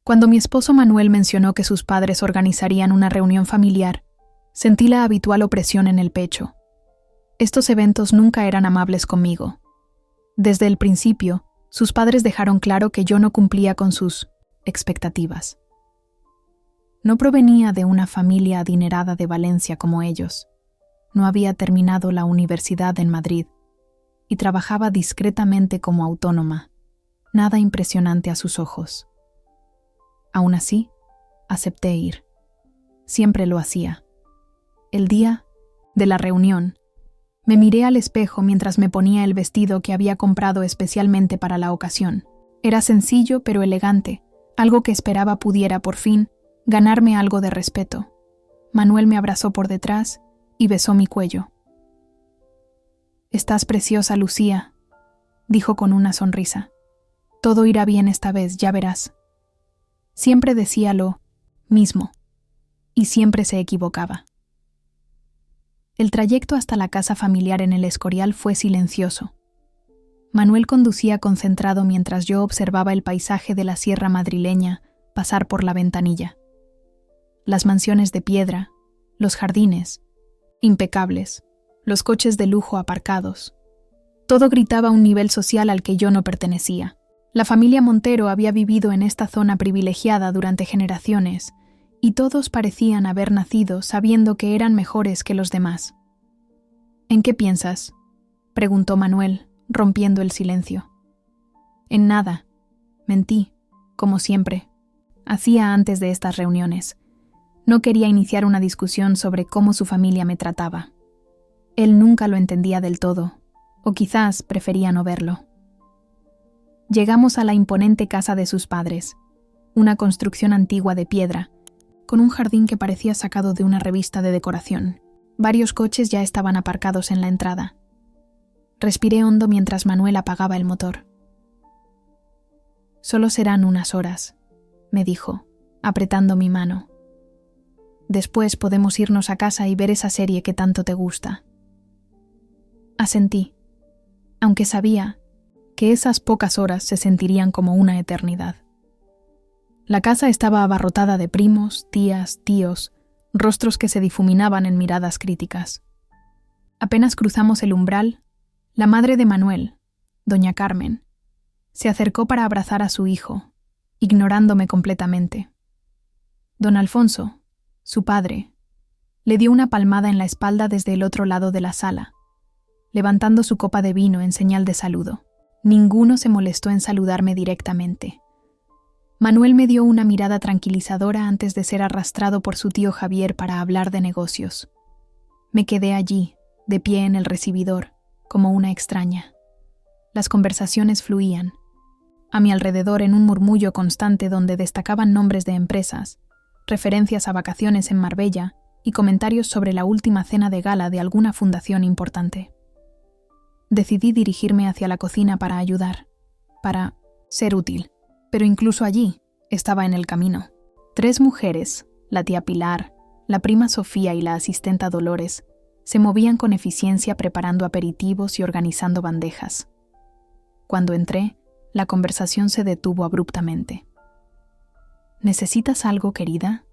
Cuando mi esposo Manuel mencionó que sus padres organizarían una reunión familiar, sentí la habitual opresión en el pecho. Estos eventos nunca eran amables conmigo. Desde el principio, sus padres dejaron claro que yo no cumplía con sus expectativas. No provenía de una familia adinerada de Valencia como ellos. No había terminado la universidad en Madrid y trabajaba discretamente como autónoma, nada impresionante a sus ojos. Aún así, acepté ir. Siempre lo hacía. El día de la reunión, me miré al espejo mientras me ponía el vestido que había comprado especialmente para la ocasión. Era sencillo pero elegante, algo que esperaba pudiera, por fin, ganarme algo de respeto. Manuel me abrazó por detrás y besó mi cuello. «Estás preciosa, Lucía», dijo con una sonrisa. «Todo irá bien esta vez, ya verás». Siempre decía lo mismo, y siempre se equivocaba. El trayecto hasta la casa familiar en El Escorial fue silencioso. Manuel conducía concentrado mientras yo observaba el paisaje de la sierra madrileña pasar por la ventanilla. Las mansiones de piedra, los jardines, impecables, los coches de lujo aparcados. Todo gritaba un nivel social al que yo no pertenecía. La familia Montero había vivido en esta zona privilegiada durante generaciones, y todos parecían haber nacido sabiendo que eran mejores que los demás. «¿En qué piensas?», preguntó Manuel, rompiendo el silencio. «En nada», mentí, como siempre. Hacía antes de estas reuniones. No quería iniciar una discusión sobre cómo su familia me trataba. Él nunca lo entendía del todo, o quizás prefería no verlo. Llegamos a la imponente casa de sus padres, una construcción antigua de piedra, con un jardín que parecía sacado de una revista de decoración. Varios coches ya estaban aparcados en la entrada. Respiré hondo mientras Manuel apagaba el motor. «Solo serán unas horas», me dijo, apretando mi mano. «Después podemos irnos a casa y ver esa serie que tanto te gusta». Asentí, aunque sabía que esas pocas horas se sentirían como una eternidad. La casa estaba abarrotada de primos, tías, tíos, rostros que se difuminaban en miradas críticas. Apenas cruzamos el umbral, la madre de Manuel, doña Carmen, se acercó para abrazar a su hijo, ignorándome completamente. Don Alfonso, su padre, le dio una palmada en la espalda desde el otro lado de la sala, levantando su copa de vino en señal de saludo. Ninguno se molestó en saludarme directamente. Manuel me dio una mirada tranquilizadora antes de ser arrastrado por su tío Javier para hablar de negocios. Me quedé allí, de pie en el recibidor, como una extraña. Las conversaciones fluían. A mi alrededor en un murmullo constante donde destacaban nombres de empresas, referencias a vacaciones en Marbella y comentarios sobre la última cena de gala de alguna fundación importante. Decidí dirigirme hacia la cocina para ayudar, para ser útil. Pero incluso allí estaba en el camino. 3 mujeres, la tía Pilar, la prima Sofía y la asistenta Dolores, se movían con eficiencia preparando aperitivos y organizando bandejas. Cuando entré, la conversación se detuvo abruptamente. «¿Necesitas algo, querida?»,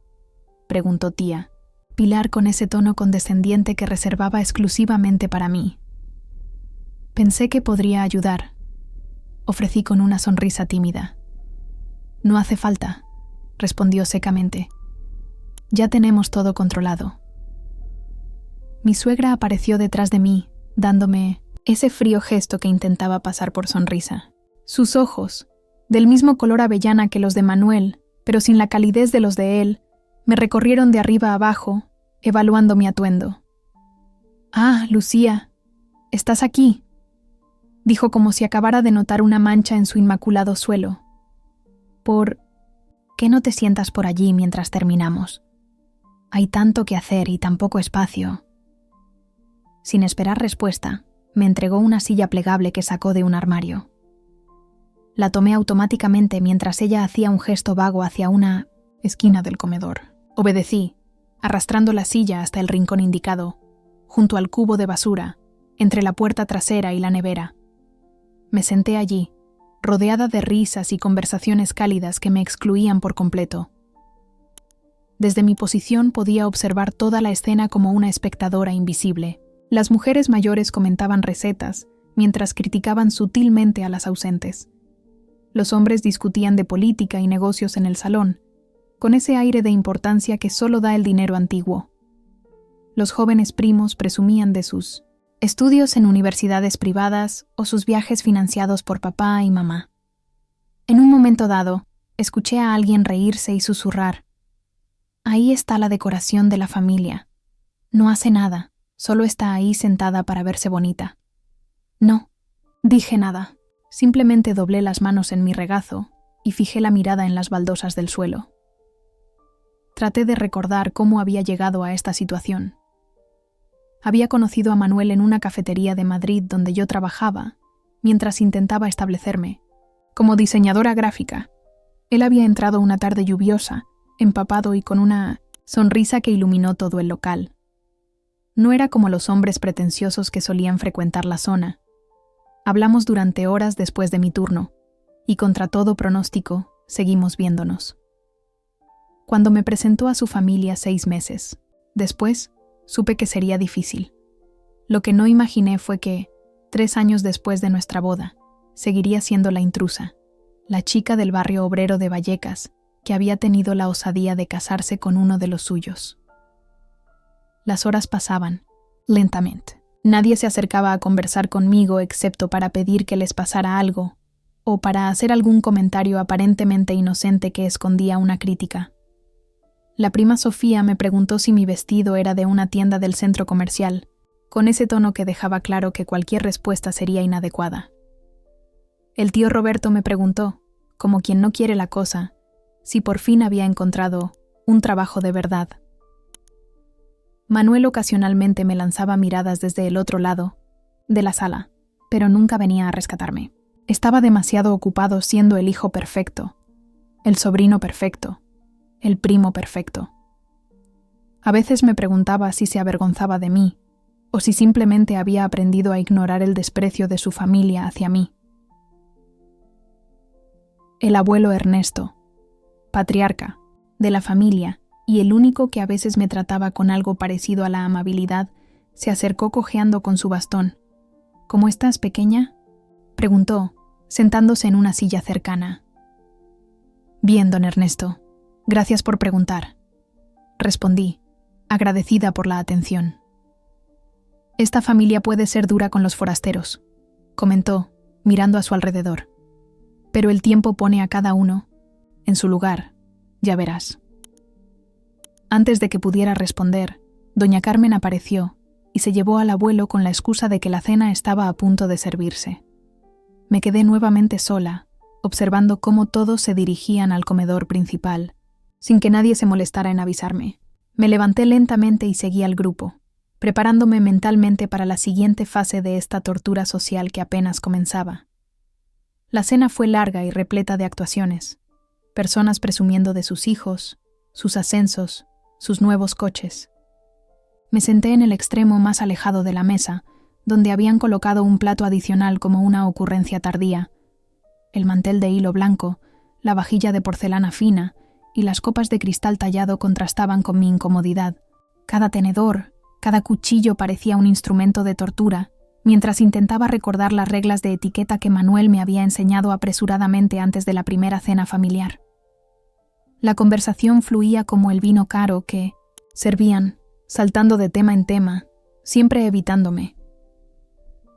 preguntó tía Pilar con ese tono condescendiente que reservaba exclusivamente para mí. Pensé que podría ayudar. Ofrecí con una sonrisa tímida. «No hace falta», respondió secamente. «Ya tenemos todo controlado». Mi suegra apareció detrás de mí, dándome ese frío gesto que intentaba pasar por sonrisa. Sus ojos, del mismo color avellana que los de Manuel, pero sin la calidez de los de él, me recorrieron de arriba a abajo, evaluando mi atuendo. «Ah, Lucía, estás aquí», dijo como si acabara de notar una mancha en su inmaculado suelo. «¿Por qué no te sientas por allí mientras terminamos? Hay tanto que hacer y tan poco espacio». Sin esperar respuesta, me entregó una silla plegable que sacó de un armario. La tomé automáticamente mientras ella hacía un gesto vago hacia una esquina del comedor. Obedecí, arrastrando la silla hasta el rincón indicado, junto al cubo de basura, entre la puerta trasera y la nevera. Me senté allí, rodeada de risas y conversaciones cálidas que me excluían por completo. Desde mi posición podía observar toda la escena como una espectadora invisible. Las mujeres mayores comentaban recetas, mientras criticaban sutilmente a las ausentes. Los hombres discutían de política y negocios en el salón, con ese aire de importancia que solo da el dinero antiguo. Los jóvenes primos presumían de sus estudios en universidades privadas o sus viajes financiados por papá y mamá. En un momento dado, escuché a alguien reírse y susurrar: «Ahí está la decoración de la familia. No hace nada, solo está ahí sentada para verse bonita». No, dije nada. Simplemente doblé las manos en mi regazo y fijé la mirada en las baldosas del suelo. Traté de recordar cómo había llegado a esta situación. Había conocido a Manuel en una cafetería de Madrid donde yo trabajaba, mientras intentaba establecerme como diseñadora gráfica. Él había entrado una tarde lluviosa, empapado y con una sonrisa que iluminó todo el local. No era como los hombres pretenciosos que solían frecuentar la zona. Hablamos durante horas después de mi turno, y contra todo pronóstico, seguimos viéndonos. Cuando me presentó a su familia 6 meses, después, supe que sería difícil. Lo que no imaginé fue que, 3 años después de nuestra boda, seguiría siendo la intrusa, la chica del barrio obrero de Vallecas, que había tenido la osadía de casarse con uno de los suyos. Las horas pasaban, lentamente. Nadie se acercaba a conversar conmigo excepto para pedir que les pasara algo, o para hacer algún comentario aparentemente inocente que escondía una crítica. La prima Sofía me preguntó si mi vestido era de una tienda del centro comercial, con ese tono que dejaba claro que cualquier respuesta sería inadecuada. El tío Roberto me preguntó, como quien no quiere la cosa, si por fin había encontrado un trabajo de verdad. Manuel ocasionalmente me lanzaba miradas desde el otro lado de la sala, pero nunca venía a rescatarme. Estaba demasiado ocupado siendo el hijo perfecto, el sobrino perfecto, el primo perfecto. A veces me preguntaba si se avergonzaba de mí, o si simplemente había aprendido a ignorar el desprecio de su familia hacia mí. El abuelo Ernesto, patriarca de la familia, y el único que a veces me trataba con algo parecido a la amabilidad, se acercó cojeando con su bastón. «¿Cómo estás, pequeña?», preguntó, sentándose en una silla cercana. «Bien, don Ernesto. Gracias por preguntar», respondí, agradecida por la atención. «Esta familia puede ser dura con los forasteros», comentó, mirando a su alrededor. «Pero el tiempo pone a cada uno en su lugar, ya verás». Antes de que pudiera responder, doña Carmen apareció y se llevó al abuelo con la excusa de que la cena estaba a punto de servirse. Me quedé nuevamente sola, observando cómo todos se dirigían al comedor principal, sin que nadie se molestara en avisarme. Me levanté lentamente y seguí al grupo, preparándome mentalmente para la siguiente fase de esta tortura social que apenas comenzaba. La cena fue larga y repleta de actuaciones, personas presumiendo de sus hijos, sus ascensos, sus nuevos coches. Me senté en el extremo más alejado de la mesa, donde habían colocado un plato adicional como una ocurrencia tardía. El mantel de hilo blanco, la vajilla de porcelana fina y las copas de cristal tallado contrastaban con mi incomodidad. Cada tenedor, cada cuchillo parecía un instrumento de tortura, mientras intentaba recordar las reglas de etiqueta que Manuel me había enseñado apresuradamente antes de la primera cena familiar. La conversación fluía como el vino caro que servían, saltando de tema en tema, siempre evitándome.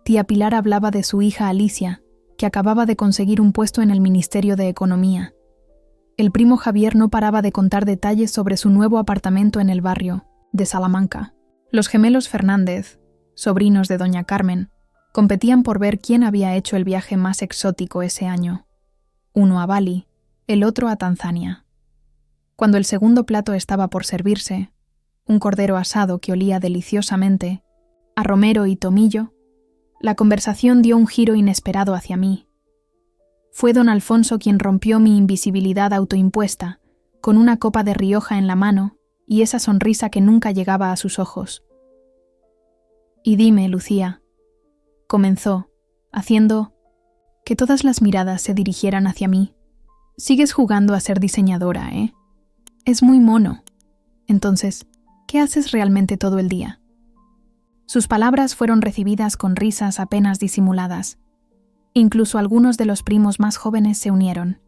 Tía Pilar hablaba de su hija Alicia, que acababa de conseguir un puesto en el Ministerio de Economía. El primo Javier no paraba de contar detalles sobre su nuevo apartamento en el barrio de Salamanca. Los gemelos Fernández, sobrinos de doña Carmen, competían por ver quién había hecho el viaje más exótico ese año. Uno a Bali, el otro a Tanzania. Cuando el segundo plato estaba por servirse, un cordero asado que olía deliciosamente, a romero y tomillo, la conversación dio un giro inesperado hacia mí. Fue don Alfonso quien rompió mi invisibilidad autoimpuesta, con una copa de Rioja en la mano y esa sonrisa que nunca llegaba a sus ojos. «Y dime, Lucía», comenzó, haciendo que todas las miradas se dirigieran hacia mí. Sigues jugando a ser diseñadora, ¿eh? Es muy mono. Entonces, ¿qué haces realmente todo el día? Sus palabras fueron recibidas con risas apenas disimuladas. Incluso algunos de los primos más jóvenes se unieron.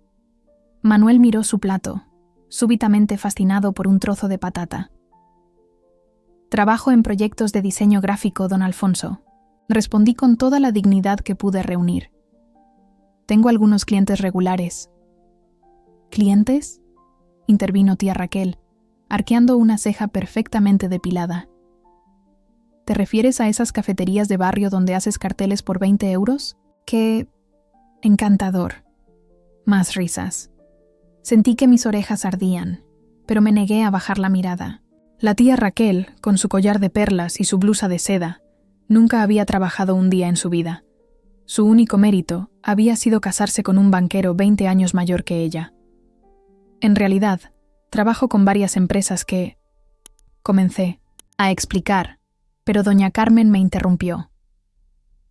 Manuel miró su plato, súbitamente fascinado por un trozo de patata. Trabajo en proyectos de diseño gráfico, don Alfonso. Respondí con toda la dignidad que pude reunir. Tengo algunos clientes regulares. ¿Clientes?, intervino tía Raquel, arqueando una ceja perfectamente depilada. ¿Te refieres a esas cafeterías de barrio donde haces carteles por 20 euros? ¡Qué encantador! Más risas. Sentí que mis orejas ardían, pero me negué a bajar la mirada. La tía Raquel, con su collar de perlas y su blusa de seda, nunca había trabajado un día en su vida. Su único mérito había sido casarse con un banquero 20 años mayor que ella. En realidad, trabajo con varias empresas que... Comencé a explicar, pero doña Carmen me interrumpió.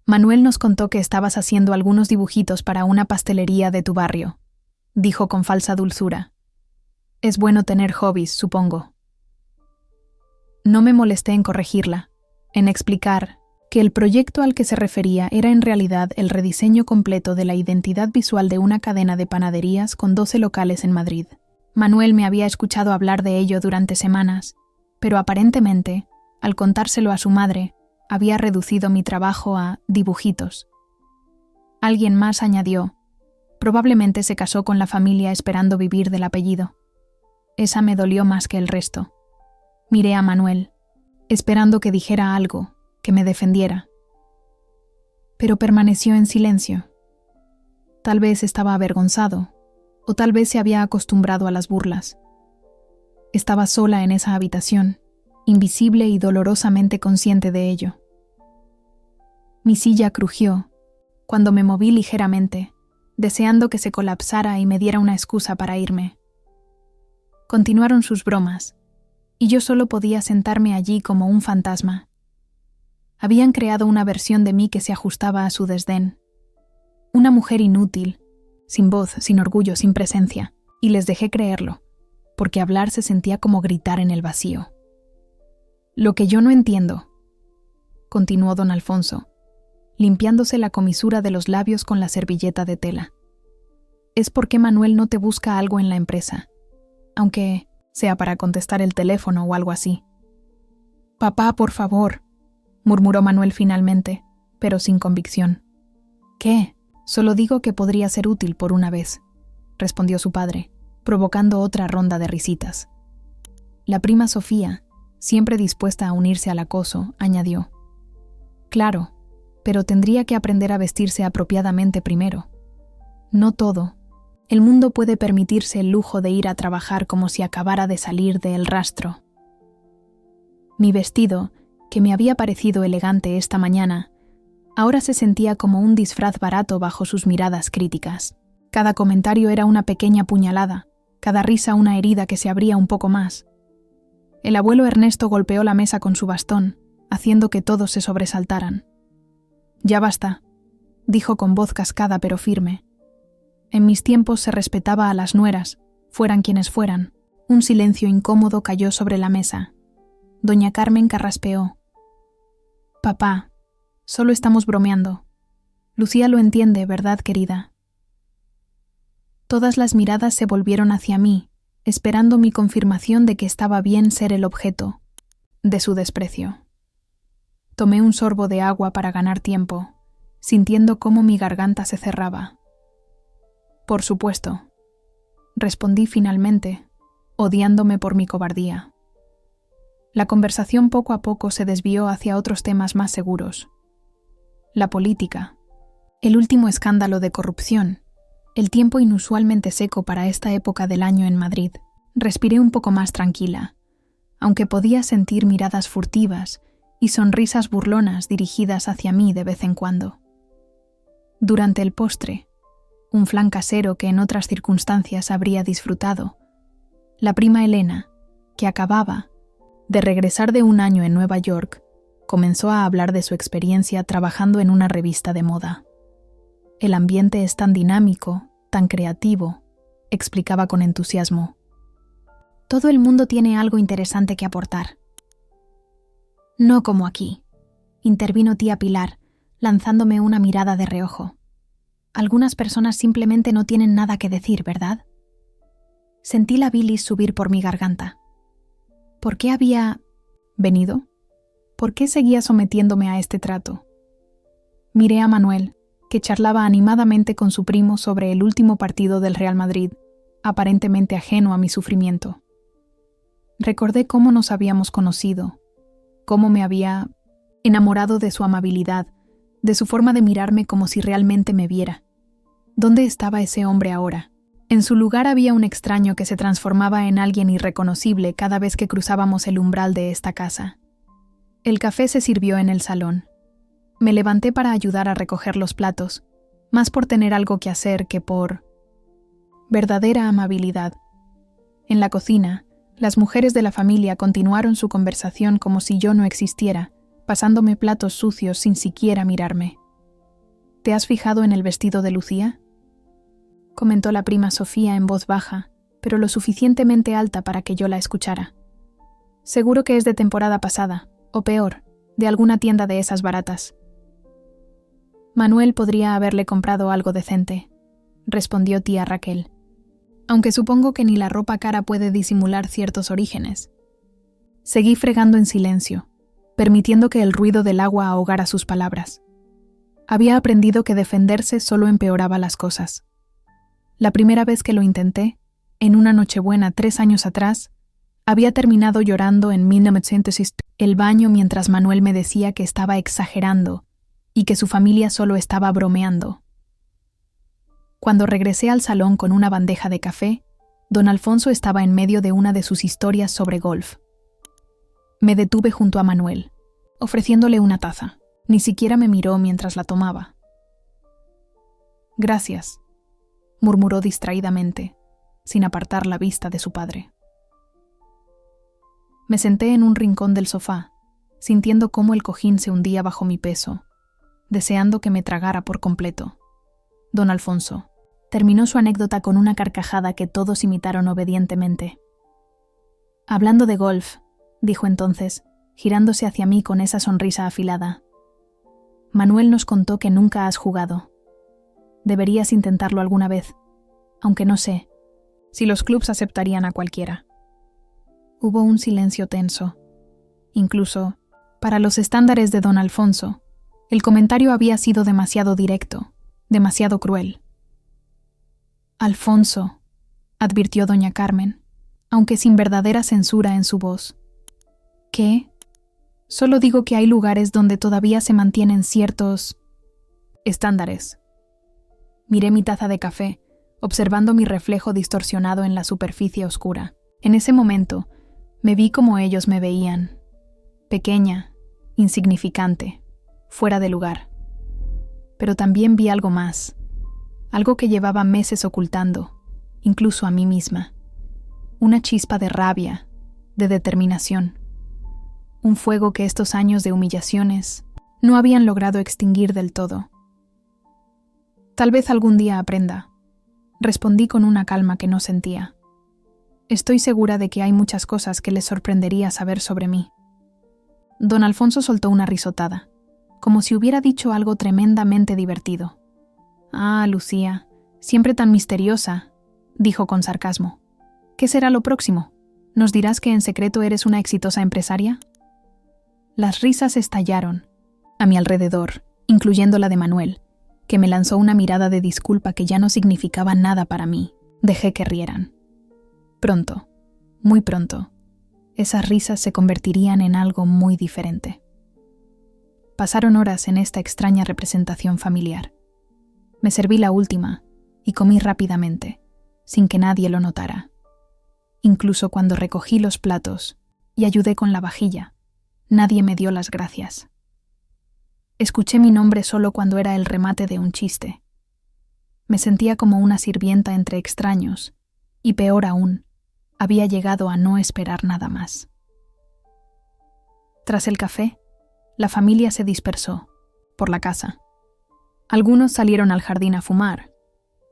Manuel nos contó que estabas haciendo algunos dibujitos para una pastelería de tu barrio, dijo con falsa dulzura. Es bueno tener hobbies, supongo. No me molesté en corregirla, en explicar que el proyecto al que se refería era en realidad el rediseño completo de la identidad visual de una cadena de panaderías con 12 locales en Madrid. Manuel me había escuchado hablar de ello durante semanas, pero aparentemente, al contárselo a su madre, había reducido mi trabajo a dibujitos. Alguien más añadió, probablemente se casó con la familia esperando vivir del apellido. Esa me dolió más que el resto. Miré a Manuel, esperando que dijera algo, que me defendiera. Pero permaneció en silencio. Tal vez estaba avergonzado, o tal vez se había acostumbrado a las burlas. Estaba sola en esa habitación, invisible y dolorosamente consciente de ello. Mi silla crujió cuando me moví ligeramente, deseando que se colapsara y me diera una excusa para irme. Continuaron sus bromas, y yo solo podía sentarme allí como un fantasma. Habían creado una versión de mí que se ajustaba a su desdén. Una mujer inútil, sin voz, sin orgullo, sin presencia, y les dejé creerlo, porque hablar se sentía como gritar en el vacío. Lo que yo no entiendo, continuó don Alfonso, limpiándose la comisura de los labios con la servilleta de tela, es por qué Manuel no te busca algo en la empresa, aunque sea para contestar el teléfono o algo así. Papá, por favor, murmuró Manuel finalmente, pero sin convicción. ¿Qué? Solo digo que podría ser útil por una vez, respondió su padre, provocando otra ronda de risitas. La prima Sofía, siempre dispuesta a unirse al acoso, añadió. Claro, pero tendría que aprender a vestirse apropiadamente primero. No todo. El mundo puede permitirse el lujo de ir a trabajar como si acabara de salir de El Rastro. Mi vestido, que me había parecido elegante esta mañana, ahora se sentía como un disfraz barato bajo sus miradas críticas. Cada comentario era una pequeña puñalada, cada risa una herida que se abría un poco más. El abuelo Ernesto golpeó la mesa con su bastón, haciendo que todos se sobresaltaran. «Ya basta», dijo con voz cascada pero firme. En mis tiempos se respetaba a las nueras, fueran quienes fueran. Un silencio incómodo cayó sobre la mesa. Doña Carmen carraspeó. «Papá, solo estamos bromeando. Lucía lo entiende, ¿verdad, querida?» Todas las miradas se volvieron hacia mí, esperando mi confirmación de que estaba bien ser el objeto de su desprecio. Tomé un sorbo de agua para ganar tiempo, sintiendo cómo mi garganta se cerraba. Por supuesto, respondí finalmente, odiándome por mi cobardía. La conversación poco a poco se desvió hacia otros temas más seguros. La política, el último escándalo de corrupción, el tiempo inusualmente seco para esta época del año en Madrid. Respiré un poco más tranquila, aunque podía sentir miradas furtivas y sonrisas burlonas dirigidas hacia mí de vez en cuando. Durante el postre, un flan casero que en otras circunstancias habría disfrutado, la prima Elena, que acababa de regresar de un año en Nueva York, comenzó a hablar de su experiencia trabajando en una revista de moda. El ambiente es tan dinámico, tan creativo, explicaba con entusiasmo. Todo el mundo tiene algo interesante que aportar. No como aquí, intervino tía Pilar, lanzándome una mirada de reojo. Algunas personas simplemente no tienen nada que decir, ¿verdad? Sentí la bilis subir por mi garganta. ¿Por qué había venido? ¿Por qué seguía sometiéndome a este trato? Miré a Manuel, que charlaba animadamente con su primo sobre el último partido del Real Madrid, aparentemente ajeno a mi sufrimiento. Recordé cómo nos habíamos conocido, cómo me había enamorado de su amabilidad, de su forma de mirarme como si realmente me viera. ¿Dónde estaba ese hombre ahora? En su lugar había un extraño que se transformaba en alguien irreconocible cada vez que cruzábamos el umbral de esta casa. El café se sirvió en el salón. Me levanté para ayudar a recoger los platos, más por tener algo que hacer que por verdadera amabilidad. En la cocina, las mujeres de la familia continuaron su conversación como si yo no existiera, pasándome platos sucios sin siquiera mirarme. ¿Te has fijado en el vestido de Lucía?, comentó la prima Sofía en voz baja, pero lo suficientemente alta para que yo la escuchara. Seguro que es de temporada pasada, o peor, de alguna tienda de esas baratas. Manuel podría haberle comprado algo decente, respondió tía Raquel, aunque supongo que ni la ropa cara puede disimular ciertos orígenes. Seguí fregando en silencio, permitiendo que el ruido del agua ahogara sus palabras. Había aprendido que defenderse solo empeoraba las cosas. La primera vez que lo intenté, en una Nochebuena 3 años atrás, había terminado llorando en 1900 el baño mientras Manuel me decía que estaba exagerando y que su familia solo estaba bromeando. Cuando regresé al salón con una bandeja de café, don Alfonso estaba en medio de una de sus historias sobre golf. Me detuve junto a Manuel, ofreciéndole una taza. Ni siquiera me miró mientras la tomaba. Gracias, murmuró distraídamente, sin apartar la vista de su padre. Me senté en un rincón del sofá, sintiendo cómo el cojín se hundía bajo mi peso, deseando que me tragara por completo. Don Alfonso terminó su anécdota con una carcajada que todos imitaron obedientemente. Hablando de golf, dijo entonces, girándose hacia mí con esa sonrisa afilada. Manuel nos contó que nunca has jugado. Deberías intentarlo alguna vez, aunque no sé si los clubs aceptarían a cualquiera. Hubo un silencio tenso. Incluso, para los estándares de don Alfonso, el comentario había sido demasiado directo, demasiado cruel. Alfonso, advirtió doña Carmen, aunque sin verdadera censura en su voz. ¿Qué? Solo digo que hay lugares donde todavía se mantienen ciertos estándares. Miré mi taza de café, observando mi reflejo distorsionado en la superficie oscura. En ese momento, me vi como ellos me veían. Pequeña, insignificante, fuera de lugar. Pero también vi algo más, algo que llevaba meses ocultando, incluso a mí misma. Una chispa de rabia, de determinación. Un fuego que estos años de humillaciones no habían logrado extinguir del todo. Tal vez algún día aprenda, respondí con una calma que no sentía. Estoy segura de que hay muchas cosas que les sorprendería saber sobre mí. Don Alfonso soltó una risotada, como si hubiera dicho algo tremendamente divertido. Ah, Lucía, siempre tan misteriosa, dijo con sarcasmo. ¿Qué será lo próximo? ¿Nos dirás que en secreto eres una exitosa empresaria? Las risas estallaron a mi alrededor, incluyendo la de Manuel, que me lanzó una mirada de disculpa que ya no significaba nada para mí. Dejé que rieran. Pronto, muy pronto, esas risas se convertirían en algo muy diferente. Pasaron horas en esta extraña representación familiar. Me serví la última y comí rápidamente, sin que nadie lo notara. Incluso cuando recogí los platos y ayudé con la vajilla, nadie me dio las gracias. Escuché mi nombre solo cuando era el remate de un chiste. Me sentía como una sirvienta entre extraños, y peor aún, había llegado a no esperar nada más. Tras el café, la familia se dispersó, por la casa. Algunos salieron al jardín a fumar.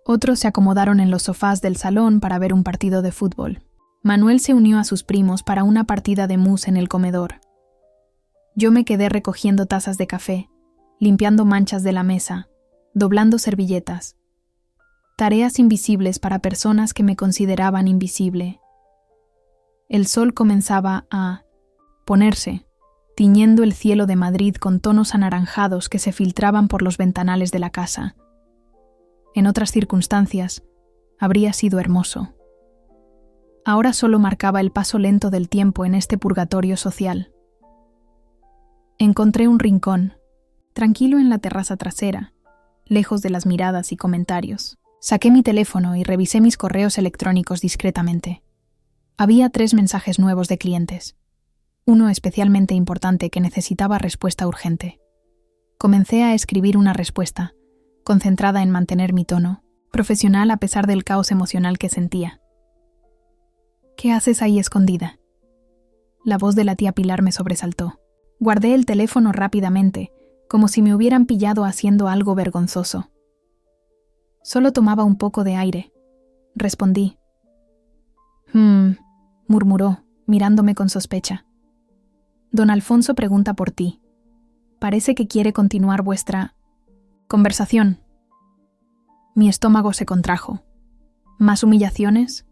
Otros se acomodaron en los sofás del salón para ver un partido de fútbol. Manuel se unió a sus primos para una partida de mus en el comedor. Yo me quedé recogiendo tazas de café, limpiando manchas de la mesa, doblando servilletas. Tareas invisibles para personas que me consideraban invisible. El sol comenzaba a ponerse, tiñendo el cielo de Madrid con tonos anaranjados que se filtraban por los ventanales de la casa. En otras circunstancias, habría sido hermoso. Ahora solo marcaba el paso lento del tiempo en este purgatorio social. Encontré un rincón, tranquilo en la terraza trasera, lejos de las miradas y comentarios. Saqué mi teléfono y revisé mis correos electrónicos discretamente. Había 3 mensajes nuevos de clientes. Uno especialmente importante que necesitaba respuesta urgente. Comencé a escribir una respuesta, concentrada en mantener mi tono, profesional a pesar del caos emocional que sentía. ¿Qué haces ahí escondida? La voz de la tía Pilar me sobresaltó. Guardé el teléfono rápidamente, como si me hubieran pillado haciendo algo vergonzoso. Solo tomaba un poco de aire. Respondí. Murmuró, mirándome con sospecha. Don Alfonso pregunta por ti. Parece que quiere continuar vuestra conversación. Mi estómago se contrajo. ¿Más humillaciones?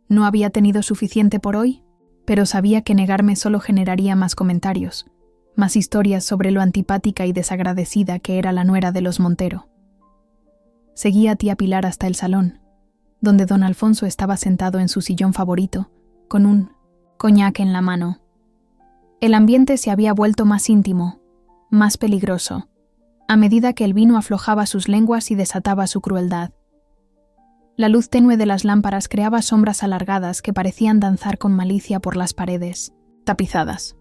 No había tenido suficiente por hoy, pero sabía que negarme solo generaría más comentarios, más historias sobre lo antipática y desagradecida que era la nuera de los Montero. Seguí a tía Pilar hasta el salón, donde don Alfonso estaba sentado en su sillón favorito, con un coñac en la mano. El ambiente se había vuelto más íntimo, más peligroso, a medida que el vino aflojaba sus lenguas y desataba su crueldad. La luz tenue de las lámparas creaba sombras alargadas que parecían danzar con malicia por las paredes, tapizadas.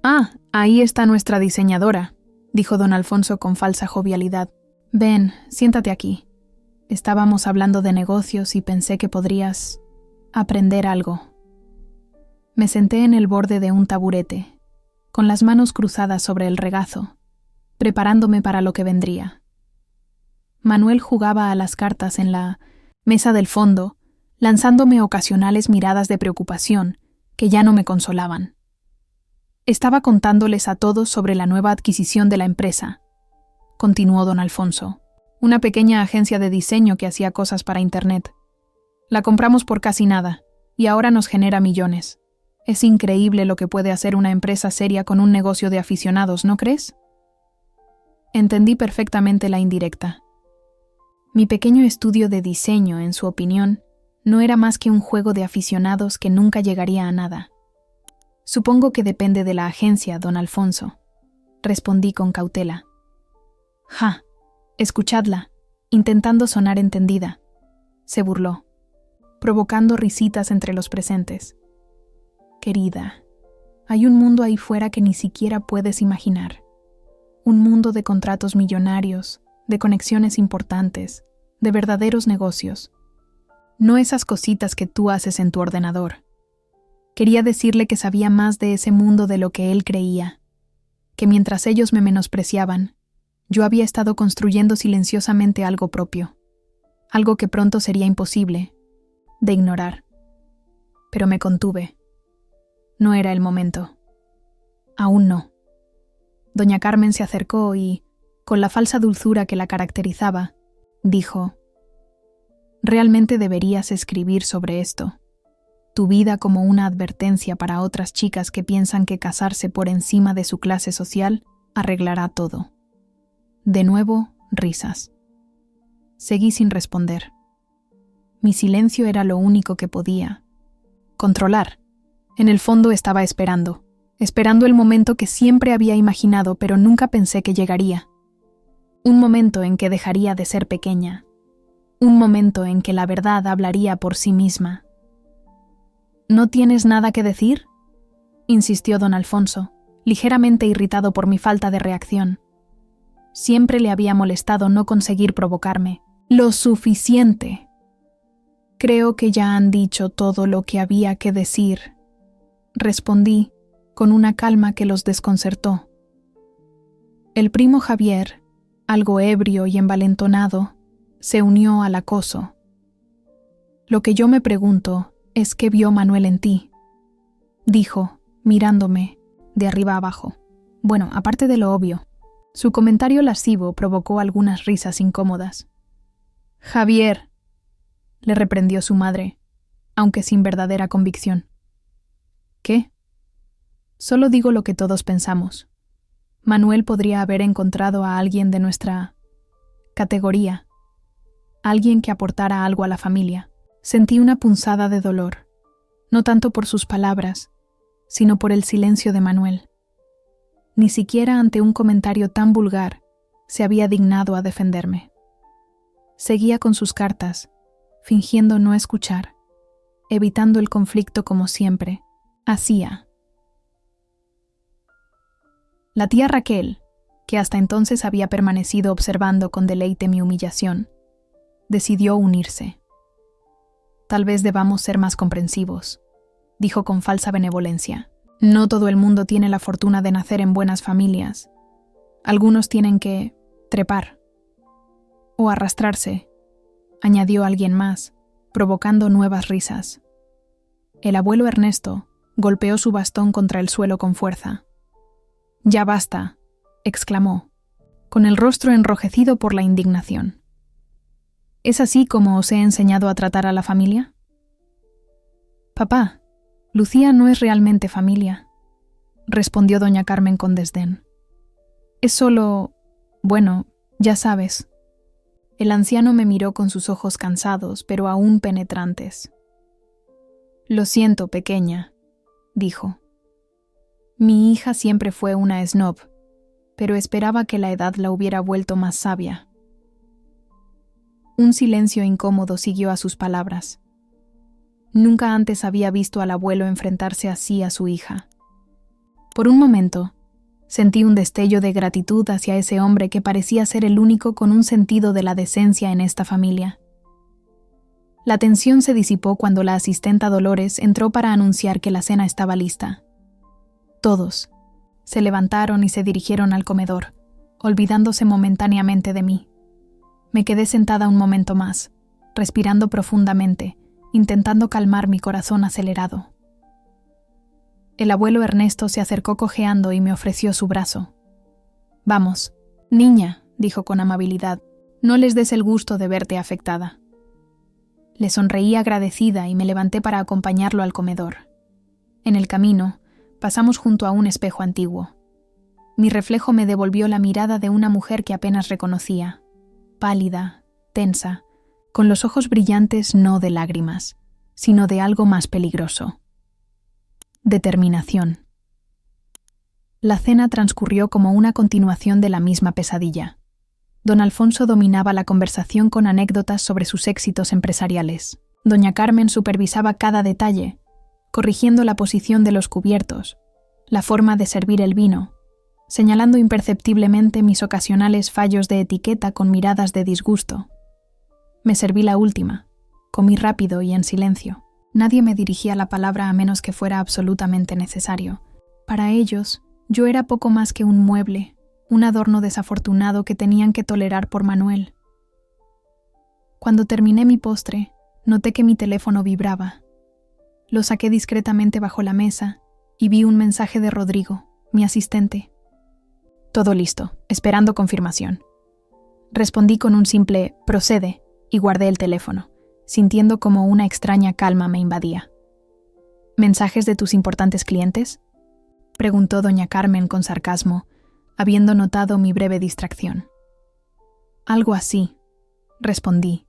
«Ah, ahí está nuestra diseñadora», dijo don Alfonso con falsa jovialidad. «Ven, siéntate aquí. Estábamos hablando de negocios y pensé que podrías aprender algo». Me senté en el borde de un taburete, con las manos cruzadas sobre el regazo, preparándome para lo que vendría. Manuel jugaba a las cartas en la mesa del fondo, lanzándome ocasionales miradas de preocupación que ya no me consolaban. Estaba contándoles a todos sobre la nueva adquisición de la empresa, continuó don Alfonso, una pequeña agencia de diseño que hacía cosas para Internet. La compramos por casi nada, y ahora nos genera millones. Es increíble lo que puede hacer una empresa seria con un negocio de aficionados, ¿no crees? Entendí perfectamente la indirecta. Mi pequeño estudio de diseño, en su opinión, no era más que un juego de aficionados que nunca llegaría a nada. Supongo que depende de la agencia, don Alfonso, respondí con cautela. Ja, escuchadla, intentando sonar entendida, se burló, provocando risitas entre los presentes. Querida, hay un mundo ahí fuera que ni siquiera puedes imaginar. Un mundo de contratos millonarios, de conexiones importantes, de verdaderos negocios. No esas cositas que tú haces en tu ordenador. Quería decirle que sabía más de ese mundo de lo que él creía, que mientras ellos me menospreciaban, yo había estado construyendo silenciosamente algo propio, algo que pronto sería imposible de ignorar. Pero me contuve. No era el momento. Aún no. Doña Carmen se acercó y, con la falsa dulzura que la caracterizaba, dijo: «Realmente deberías escribir sobre esto. Tu vida como una advertencia para otras chicas que piensan que casarse por encima de su clase social arreglará todo». De nuevo, risas. Seguí sin responder. Mi silencio era lo único que podía controlar. En el fondo estaba esperando el momento que siempre había imaginado, pero nunca pensé que llegaría. Un momento en que dejaría de ser pequeña. Un momento en que la verdad hablaría por sí misma. «¿No tienes nada que decir?», insistió don Alfonso, ligeramente irritado por mi falta de reacción. Siempre le había molestado no conseguir provocarme. «Lo suficiente. Creo que ya han dicho todo lo que había que decir», respondí, con una calma que los desconcertó. El primo Javier, algo ebrio y envalentonado, se unió al acoso. Lo que yo me pregunto es qué vio Manuel en ti, dijo, mirándome de arriba abajo. Bueno, aparte de lo obvio. Su comentario lascivo provocó algunas risas incómodas. Javier, le reprendió su madre, aunque sin verdadera convicción. ¿Qué? Solo digo lo que todos pensamos. Manuel podría haber encontrado a alguien de nuestra categoría, alguien que aportara algo a la familia. Sentí una punzada de dolor, no tanto por sus palabras, sino por el silencio de Manuel. Ni siquiera ante un comentario tan vulgar se había dignado a defenderme. Seguía con sus cartas, fingiendo no escuchar, evitando el conflicto como siempre hacía. La tía Raquel, que hasta entonces había permanecido observando con deleite mi humillación, decidió unirse. Tal vez debamos ser más comprensivos, dijo con falsa benevolencia. No todo el mundo tiene la fortuna de nacer en buenas familias. Algunos tienen que trepar o arrastrarse, añadió alguien más, provocando nuevas risas. El abuelo Ernesto golpeó su bastón contra el suelo con fuerza. «Ya basta», exclamó, con el rostro enrojecido por la indignación. ¿Es así como os he enseñado a tratar a la familia? Papá, Lucía no es realmente familia, respondió doña Carmen con desdén. Es solo... bueno, ya sabes. El anciano me miró con sus ojos cansados, pero aún penetrantes. Lo siento, pequeña, dijo. Mi hija siempre fue una snob, pero esperaba que la edad la hubiera vuelto más sabia. Un silencio incómodo siguió a sus palabras. Nunca antes había visto al abuelo enfrentarse así a su hija. Por un momento, sentí un destello de gratitud hacia ese hombre que parecía ser el único con un sentido de la decencia en esta familia. La tensión se disipó cuando la asistenta Dolores entró para anunciar que la cena estaba lista. Todos se levantaron y se dirigieron al comedor, olvidándose momentáneamente de mí. Me quedé sentada un momento más, respirando profundamente, intentando calmar mi corazón acelerado. El abuelo Ernesto se acercó cojeando y me ofreció su brazo. «Vamos, niña», dijo con amabilidad, «no les des el gusto de verte afectada». Le sonreí agradecida y me levanté para acompañarlo al comedor. En el camino, pasamos junto a un espejo antiguo. Mi reflejo me devolvió la mirada de una mujer que apenas reconocía, pálida, tensa, con los ojos brillantes no de lágrimas, sino de algo más peligroso. Determinación. La cena transcurrió como una continuación de la misma pesadilla. Don Alfonso dominaba la conversación con anécdotas sobre sus éxitos empresariales. Doña Carmen supervisaba cada detalle, corrigiendo la posición de los cubiertos, la forma de servir el vino, señalando imperceptiblemente mis ocasionales fallos de etiqueta con miradas de disgusto. Me serví la última, comí rápido y en silencio. Nadie me dirigía la palabra a menos que fuera absolutamente necesario. Para ellos, yo era poco más que un mueble, un adorno desafortunado que tenían que tolerar por Manuel. Cuando terminé mi postre, noté que mi teléfono vibraba. Lo saqué discretamente bajo la mesa y vi un mensaje de Rodrigo, mi asistente. Todo listo, esperando confirmación. Respondí con un simple «procede» y guardé el teléfono, sintiendo como una extraña calma me invadía. ¿Mensajes de tus importantes clientes?, preguntó doña Carmen con sarcasmo, habiendo notado mi breve distracción. Algo así, respondí,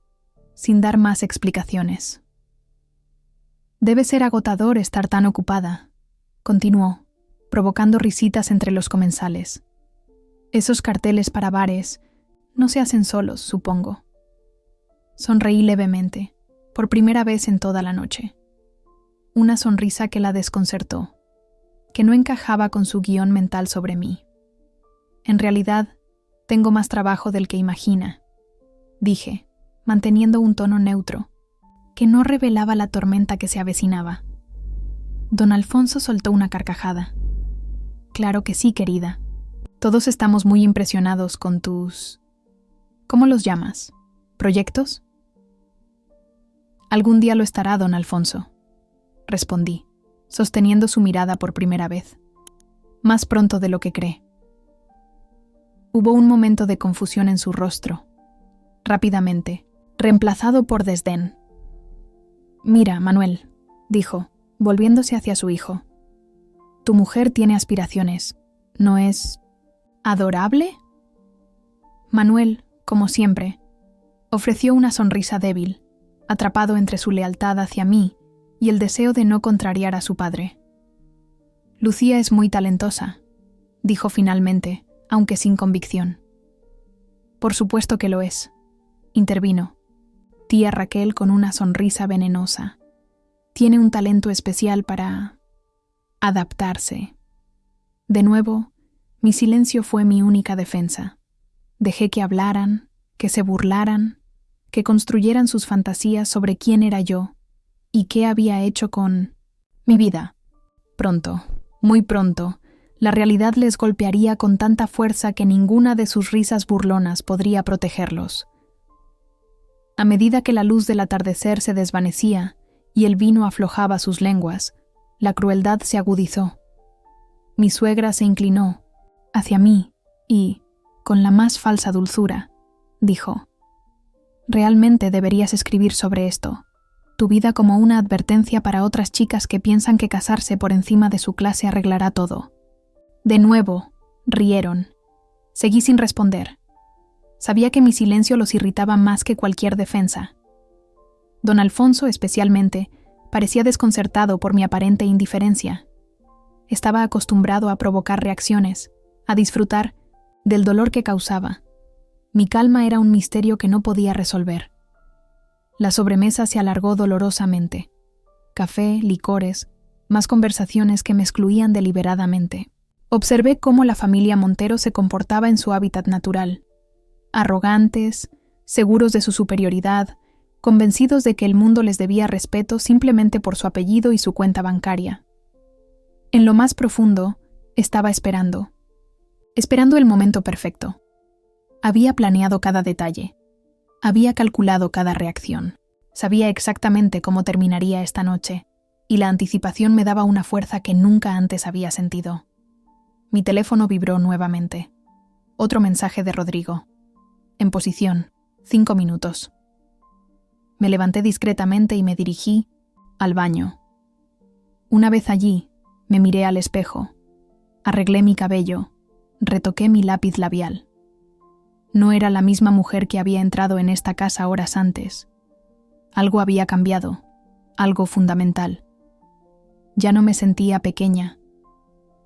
sin dar más explicaciones. Debe ser agotador estar tan ocupada, continuó, provocando risitas entre los comensales. Esos carteles para bares no se hacen solos, supongo. Sonreí levemente, por primera vez en toda la noche. Una sonrisa que la desconcertó, que no encajaba con su guión mental sobre mí. En realidad, tengo más trabajo del que imagina, dije, manteniendo un tono neutro, que no revelaba la tormenta que se avecinaba. Don Alfonso soltó una carcajada. Claro que sí, querida. Todos estamos muy impresionados con tus ¿Cómo los llamas? ¿Proyectos? Algún día lo estará, don Alfonso, respondí, sosteniendo su mirada por primera vez. Más pronto de lo que cree. Hubo un momento de confusión en su rostro. Rápidamente, reemplazado por desdén. Mira, Manuel, dijo, volviéndose hacia su hijo. Tu mujer tiene aspiraciones. ¿No es adorable? Manuel, como siempre, ofreció una sonrisa débil, atrapado entre su lealtad hacia mí y el deseo de no contrariar a su padre. Lucía es muy talentosa, dijo finalmente, aunque sin convicción. Por supuesto que lo es, intervino. Tía Raquel con una sonrisa venenosa. Tiene un talento especial para adaptarse. De nuevo, mi silencio fue mi única defensa. Dejé que hablaran, que se burlaran, que construyeran sus fantasías sobre quién era yo y qué había hecho con mi vida. Pronto, muy pronto, la realidad les golpearía con tanta fuerza que ninguna de sus risas burlonas podría protegerlos. A medida que la luz del atardecer se desvanecía y el vino aflojaba sus lenguas, la crueldad se agudizó. Mi suegra se inclinó hacia mí y, con la más falsa dulzura, dijo: «Realmente deberías escribir sobre esto, tu vida como una advertencia para otras chicas que piensan que casarse por encima de su clase arreglará todo». De nuevo, rieron. Seguí sin responder. Sabía que mi silencio los irritaba más que cualquier defensa. Don Alfonso, especialmente, parecía desconcertado por mi aparente indiferencia. Estaba acostumbrado a provocar reacciones, a disfrutar del dolor que causaba. Mi calma era un misterio que no podía resolver. La sobremesa se alargó dolorosamente. Café, licores, más conversaciones que me excluían deliberadamente. Observé cómo la familia Montero se comportaba en su hábitat natural. Arrogantes, seguros de su superioridad, convencidos de que el mundo les debía respeto simplemente por su apellido y su cuenta bancaria. En lo más profundo, estaba esperando el momento perfecto. Había planeado cada detalle. Había calculado cada reacción. Sabía exactamente cómo terminaría esta noche, y la anticipación me daba una fuerza que nunca antes había sentido. Mi teléfono vibró nuevamente. Otro mensaje de Rodrigo. En posición, 5 minutos. Me levanté discretamente y me dirigí al baño. Una vez allí, me miré al espejo. Arreglé mi cabello. Retoqué mi lápiz labial. No era la misma mujer que había entrado en esta casa horas antes. Algo había cambiado, algo fundamental. Ya no me sentía pequeña.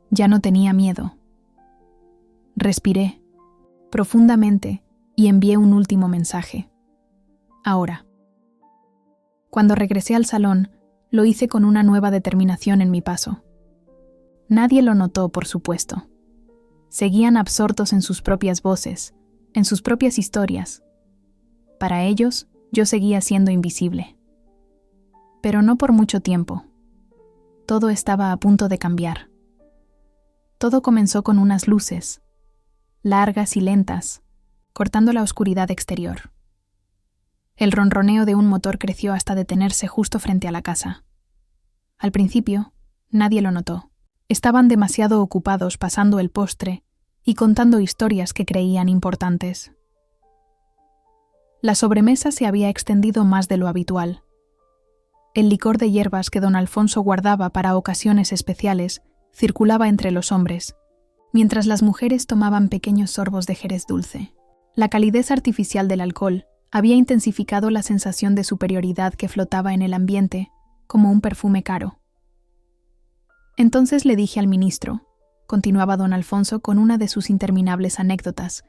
Ya no tenía miedo. Respiré profundamente y envié un último mensaje. Ahora. Cuando regresé al salón, lo hice con una nueva determinación en mi paso. Nadie lo notó, por supuesto. Seguían absortos en sus propias voces, en sus propias historias. Para ellos, yo seguía siendo invisible. Pero no por mucho tiempo. Todo estaba a punto de cambiar. Todo comenzó con unas luces, largas y lentas, cortando la oscuridad exterior. El ronroneo de un motor creció hasta detenerse justo frente a la casa. Al principio, nadie lo notó. Estaban demasiado ocupados pasando el postre y contando historias que creían importantes. La sobremesa se había extendido más de lo habitual. El licor de hierbas que don Alfonso guardaba para ocasiones especiales circulaba entre los hombres, mientras las mujeres tomaban pequeños sorbos de jerez dulce. La calidez artificial del alcohol había intensificado la sensación de superioridad que flotaba en el ambiente, como un perfume caro. Entonces le dije al ministro, continuaba don Alfonso con una de sus interminables anécdotas,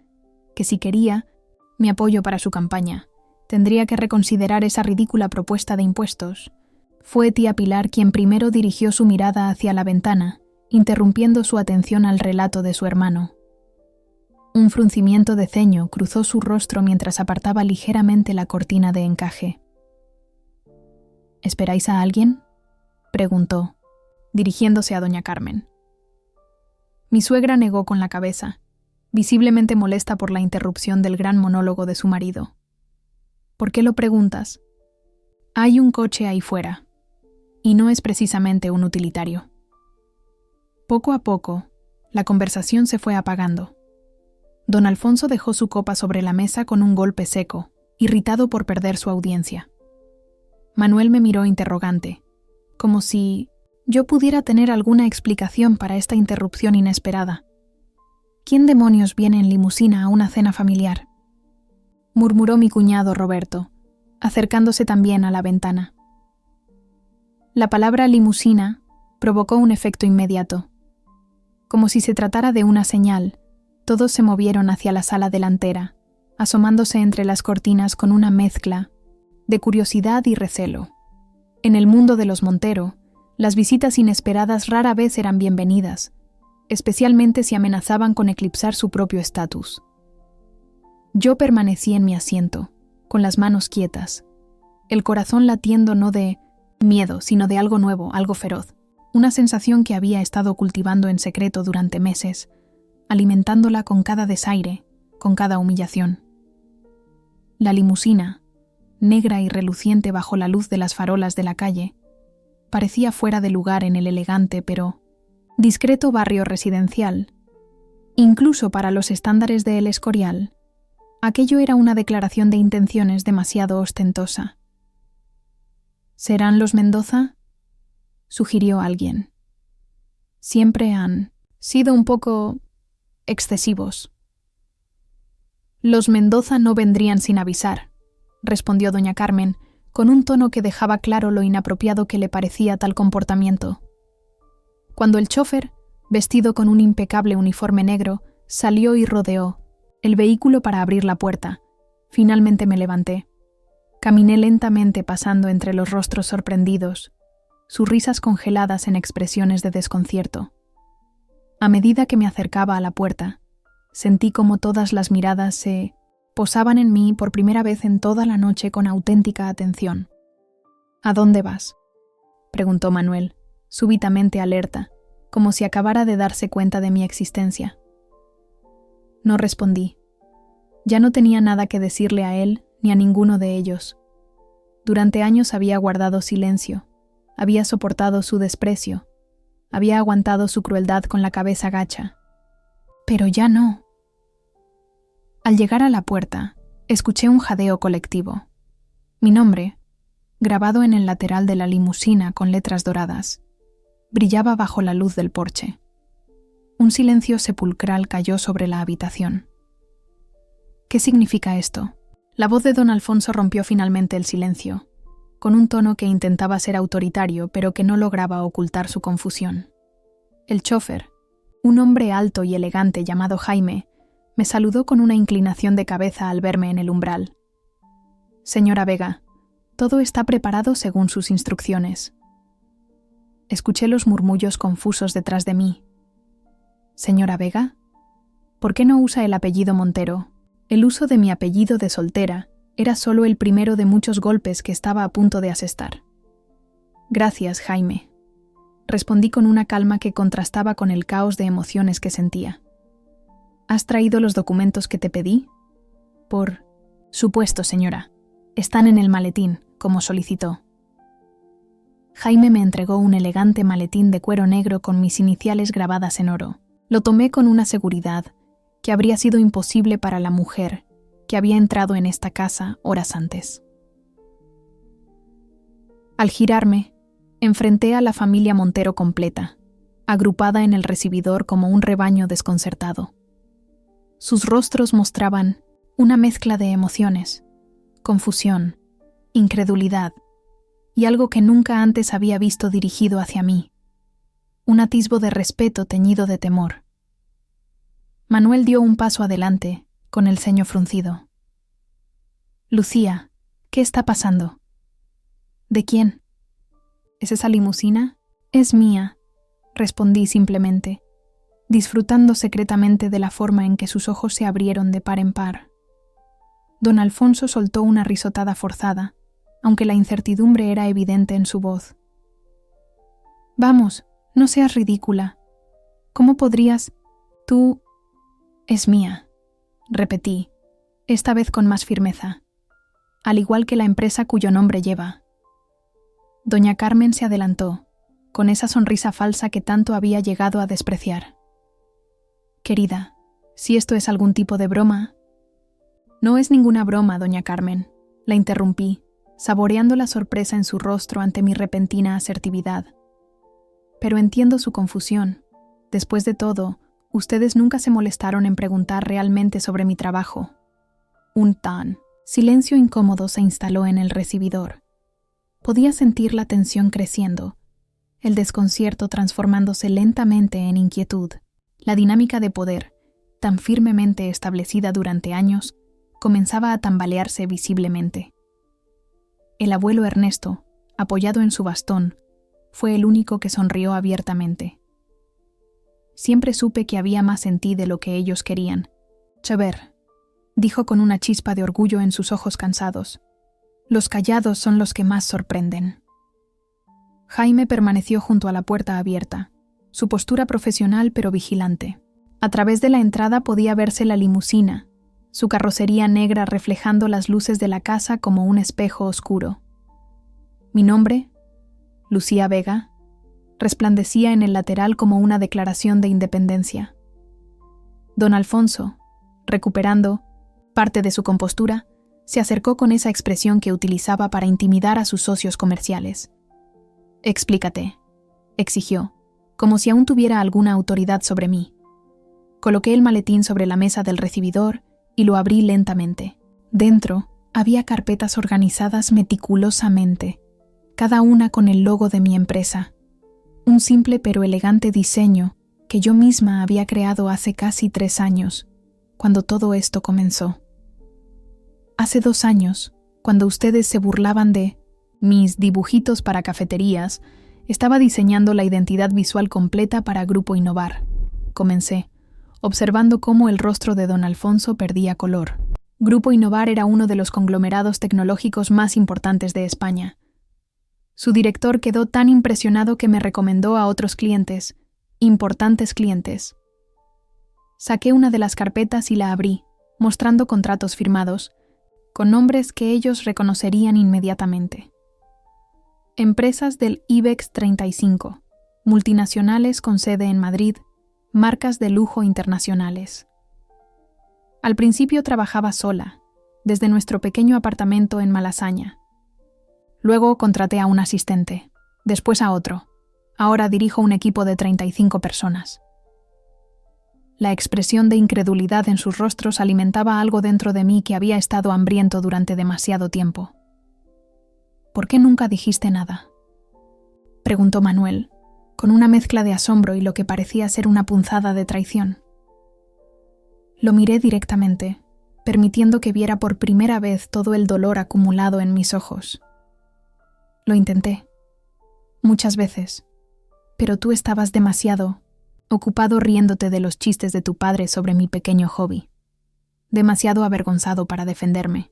que si quería mi apoyo para su campaña, tendría que reconsiderar esa ridícula propuesta de impuestos. Fue tía Pilar quien primero dirigió su mirada hacia la ventana, interrumpiendo su atención al relato de su hermano. Un fruncimiento de ceño cruzó su rostro mientras apartaba ligeramente la cortina de encaje. ¿Esperáis a alguien?, preguntó, dirigiéndose a doña Carmen. Mi suegra negó con la cabeza. visiblemente molesta por la interrupción del gran monólogo de su marido. ¿Por qué lo preguntas? Hay un coche ahí fuera, y no es precisamente un utilitario. Poco a poco, la conversación se fue apagando. Don Alfonso dejó su copa sobre la mesa con un golpe seco, irritado por perder su audiencia. Manuel me miró interrogante, como si yo pudiera tener alguna explicación para esta interrupción inesperada. ¿Quién demonios viene en limusina a una cena familiar?, murmuró mi cuñado Roberto, acercándose también a la ventana. La palabra limusina provocó un efecto inmediato. Como si se tratara de una señal, todos se movieron hacia la sala delantera, asomándose entre las cortinas con una mezcla de curiosidad y recelo. En el mundo de los Montero, las visitas inesperadas rara vez eran bienvenidas, especialmente si amenazaban con eclipsar su propio estatus. Yo permanecí en mi asiento, con las manos quietas, el corazón latiendo no de miedo, sino de algo nuevo, algo feroz, una sensación que había estado cultivando en secreto durante meses, alimentándola con cada desaire, con cada humillación. La limusina, negra y reluciente bajo la luz de las farolas de la calle, parecía fuera de lugar en el elegante pero discreto barrio residencial. Incluso para los estándares de El Escorial, aquello era una declaración de intenciones demasiado ostentosa. ¿Serán los Mendoza?, sugirió alguien. Siempre han sido un poco excesivos. Los Mendoza no vendrían sin avisar, respondió doña Carmen, con un tono que dejaba claro lo inapropiado que le parecía tal comportamiento. Cuando el chófer, vestido con un impecable uniforme negro, salió y rodeó el vehículo para abrir la puerta, finalmente me levanté. Caminé lentamente pasando entre los rostros sorprendidos, sus risas congeladas en expresiones de desconcierto. A medida que me acercaba a la puerta, sentí como todas las miradas se posaban en mí por primera vez en toda la noche con auténtica atención. ¿A dónde vas?, preguntó Manuel, súbitamente alerta, como si acabara de darse cuenta de mi existencia. No respondí. Ya no tenía nada que decirle a él ni a ninguno de ellos. Durante años había guardado silencio, había soportado su desprecio, había aguantado su crueldad con la cabeza gacha. Pero ya no. Al llegar a la puerta, escuché un jadeo colectivo. Mi nombre, grabado en el lateral de la limusina con letras doradas, brillaba bajo la luz del porche. Un silencio sepulcral cayó sobre la habitación. ¿Qué significa esto? La voz de don Alfonso rompió finalmente el silencio, con un tono que intentaba ser autoritario pero que no lograba ocultar su confusión. El chófer, un hombre alto y elegante llamado Jaime, me saludó con una inclinación de cabeza al verme en el umbral. Señora Vega, todo está preparado según sus instrucciones. Escuché los murmullos confusos detrás de mí. ¿Señora Vega? ¿Por qué no usa el apellido Montero? El uso de mi apellido de soltera era solo el primero de muchos golpes que estaba a punto de asestar. Gracias, Jaime, respondí con una calma que contrastaba con el caos de emociones que sentía. ¿Has traído los documentos que te pedí? Por supuesto, señora. Están en el maletín, como solicitó. Jaime me entregó un elegante maletín de cuero negro con mis iniciales grabadas en oro. Lo tomé con una seguridad que habría sido imposible para la mujer que había entrado en esta casa horas antes. Al girarme, enfrenté a la familia Montero completa, agrupada en el recibidor como un rebaño desconcertado. Sus rostros mostraban una mezcla de emociones, confusión, incredulidad y algo que nunca antes había visto dirigido hacia mí, un atisbo de respeto teñido de temor. Manuel dio un paso adelante, con el ceño fruncido. Lucía, ¿qué está pasando? ¿De quién? ¿Es esa limusina? Es mía, respondí simplemente, disfrutando secretamente de la forma en que sus ojos se abrieron de par en par. Don Alfonso soltó una risotada forzada, aunque la incertidumbre era evidente en su voz. Vamos, no seas ridícula. ¿Cómo podrías? Tú... Es mía, repetí, esta vez con más firmeza, al igual que la empresa cuyo nombre lleva. Doña Carmen se adelantó, con esa sonrisa falsa que tanto había llegado a despreciar. Querida, si esto es algún tipo de broma... No es ninguna broma, doña Carmen, la interrumpí, saboreando la sorpresa en su rostro ante mi repentina asertividad. Pero entiendo su confusión. Después de todo, ustedes nunca se molestaron en preguntar realmente sobre mi trabajo. Un tan silencio incómodo se instaló en el recibidor. Podía sentir la tensión creciendo, el desconcierto transformándose lentamente en inquietud. La dinámica de poder, tan firmemente establecida durante años, comenzaba a tambalearse visiblemente. El abuelo Ernesto, apoyado en su bastón, fue el único que sonrió abiertamente. Siempre supe que había más en ti de lo que ellos querían. Chaver, dijo con una chispa de orgullo en sus ojos cansados. Los callados son los que más sorprenden. Jaime permaneció junto a la puerta abierta, su postura profesional pero vigilante. A través de la entrada podía verse la limusina, su carrocería negra reflejando las luces de la casa como un espejo oscuro. Mi nombre, Lucía Vega, resplandecía en el lateral como una declaración de independencia. Don Alfonso, recuperando parte de su compostura, se acercó con esa expresión que utilizaba para intimidar a sus socios comerciales. «Explícate», exigió, como si aún tuviera alguna autoridad sobre mí. Coloqué el maletín sobre la mesa del recibidor y lo abrí lentamente. Dentro había carpetas organizadas meticulosamente, cada una con el logo de mi empresa. Un simple pero elegante diseño que yo misma había creado hace casi 3 años, cuando todo esto comenzó. Hace 2 años, cuando ustedes se burlaban de mis dibujitos para cafeterías, estaba diseñando la identidad visual completa para Grupo Innovar. Comencé, observando cómo el rostro de don Alfonso perdía color. Grupo Innovar era uno de los conglomerados tecnológicos más importantes de España. Su director quedó tan impresionado que me recomendó a otros clientes, importantes clientes. Saqué una de las carpetas y la abrí, mostrando contratos firmados, con nombres que ellos reconocerían inmediatamente. Empresas del IBEX 35, multinacionales con sede en Madrid, marcas de lujo internacionales. Al principio trabajaba sola, desde nuestro pequeño apartamento en Malasaña. Luego contraté a un asistente, después a otro. Ahora dirijo un equipo de 35 personas. La expresión de incredulidad en sus rostros alimentaba algo dentro de mí que había estado hambriento durante demasiado tiempo. ¿Por qué nunca dijiste nada?, preguntó Manuel, con una mezcla de asombro y lo que parecía ser una punzada de traición. Lo miré directamente, permitiendo que viera por primera vez todo el dolor acumulado en mis ojos. Lo intenté, muchas veces, pero tú estabas demasiado ocupado riéndote de los chistes de tu padre sobre mi pequeño hobby, demasiado avergonzado para defenderme.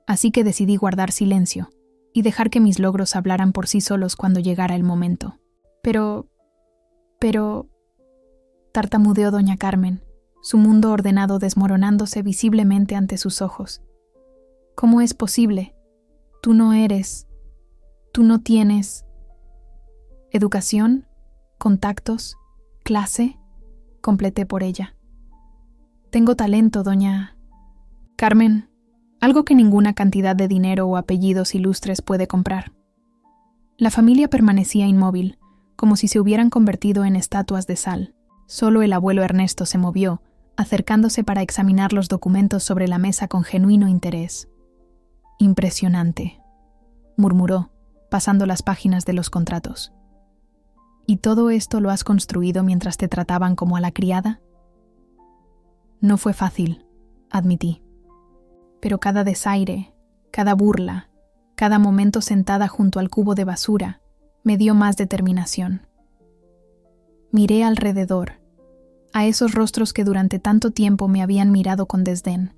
Así que decidí guardar silencio y dejar que mis logros hablaran por sí solos cuando llegara el momento. Pero, tartamudeó doña Carmen, su mundo ordenado desmoronándose visiblemente ante sus ojos. ¿Cómo es posible? Tú no tienes educación, contactos, clase, completé por ella. Tengo talento, doña Carmen, algo que ninguna cantidad de dinero o apellidos ilustres puede comprar. La familia permanecía inmóvil, como si se hubieran convertido en estatuas de sal. Solo el abuelo Ernesto se movió, acercándose para examinar los documentos sobre la mesa con genuino interés. Impresionante, murmuró, pasando las páginas de los contratos. ¿Y todo esto lo has construido mientras te trataban como a la criada? No fue fácil, admití. Pero cada desaire, cada burla, cada momento sentada junto al cubo de basura, me dio más determinación. Miré alrededor, a esos rostros que durante tanto tiempo me habían mirado con desdén.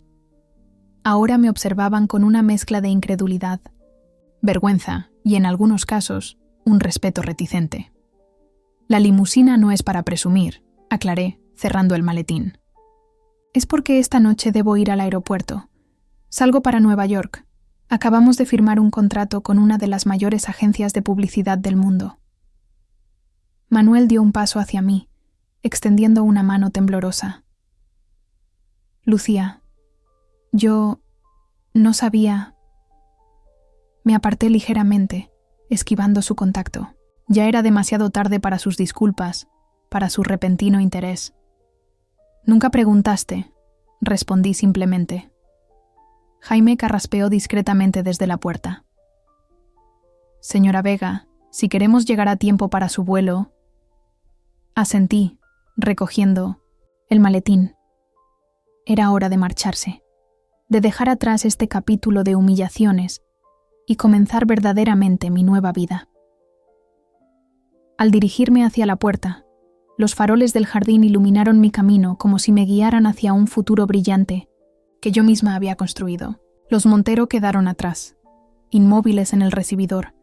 Ahora me observaban con una mezcla de incredulidad, vergüenza y, en algunos casos, un respeto reticente. La limusina no es para presumir, aclaré, cerrando el maletín. Es porque esta noche debo ir al aeropuerto. Salgo para Nueva York. Acabamos de firmar un contrato con una de las mayores agencias de publicidad del mundo. Manuel dio un paso hacia mí, extendiendo una mano temblorosa. Lucía, yo no sabía. Me aparté ligeramente, esquivando su contacto. Ya era demasiado tarde para sus disculpas, para su repentino interés. Nunca preguntaste, respondí simplemente. Jaime carraspeó discretamente desde la puerta. Señora Vega, si queremos llegar a tiempo para su vuelo... Asentí, recogiendo el maletín. Era hora de marcharse, de dejar atrás este capítulo de humillaciones y comenzar verdaderamente mi nueva vida. Al dirigirme hacia la puerta, los faroles del jardín iluminaron mi camino como si me guiaran hacia un futuro brillante que yo misma había construido. Los Montero quedaron atrás, inmóviles en el recibidor,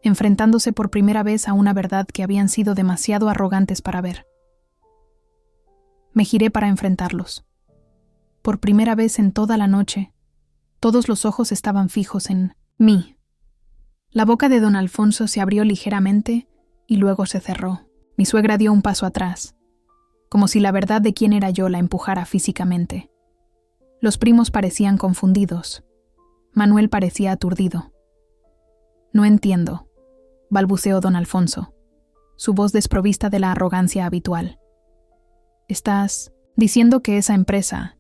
enfrentándose por primera vez a una verdad que habían sido demasiado arrogantes para ver. Me giré para enfrentarlos. Por primera vez en toda la noche, todos los ojos estaban fijos en mí. La boca de don Alfonso se abrió ligeramente y luego se cerró. Mi suegra dio un paso atrás, como si la verdad de quién era yo la empujara físicamente. Los primos parecían confundidos. Manuel parecía aturdido. No entiendo, balbuceó don Alfonso, su voz desprovista de la arrogancia habitual. Estás diciendo que esa empresa,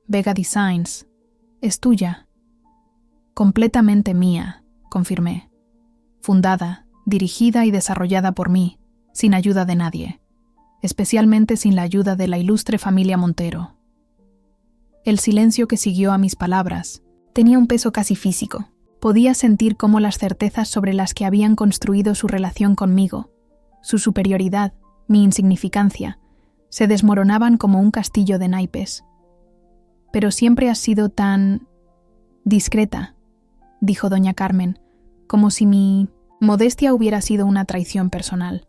Vega Designs, es tuya. Completamente mía, confirmé. Fundada, dirigida y desarrollada por mí, sin ayuda de nadie, especialmente sin la ayuda de la ilustre familia Montero. El silencio que siguió a mis palabras tenía un peso casi físico. Podía sentir cómo las certezas sobre las que habían construido su relación conmigo, su superioridad, mi insignificancia, se desmoronaban como un castillo de naipes. Pero siempre has sido tan... discreta, dijo doña Carmen, como si mi modestia hubiera sido una traición personal.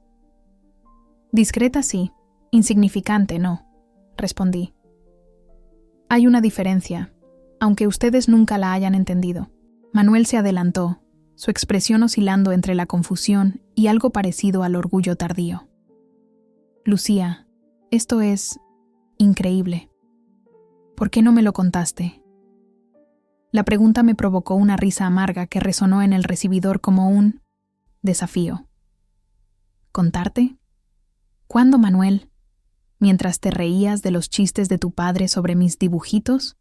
Discreta sí, insignificante no, respondí. Hay una diferencia, aunque ustedes nunca la hayan entendido. Manuel se adelantó, su expresión oscilando entre la confusión y algo parecido al orgullo tardío. Lucía, esto es increíble. ¿Por qué no me lo contaste? La pregunta me provocó una risa amarga que resonó en el recibidor como un desafío. ¿Contarte? ¿Cuándo, Manuel? ¿Mientras te reías de los chistes de tu padre sobre mis dibujitos?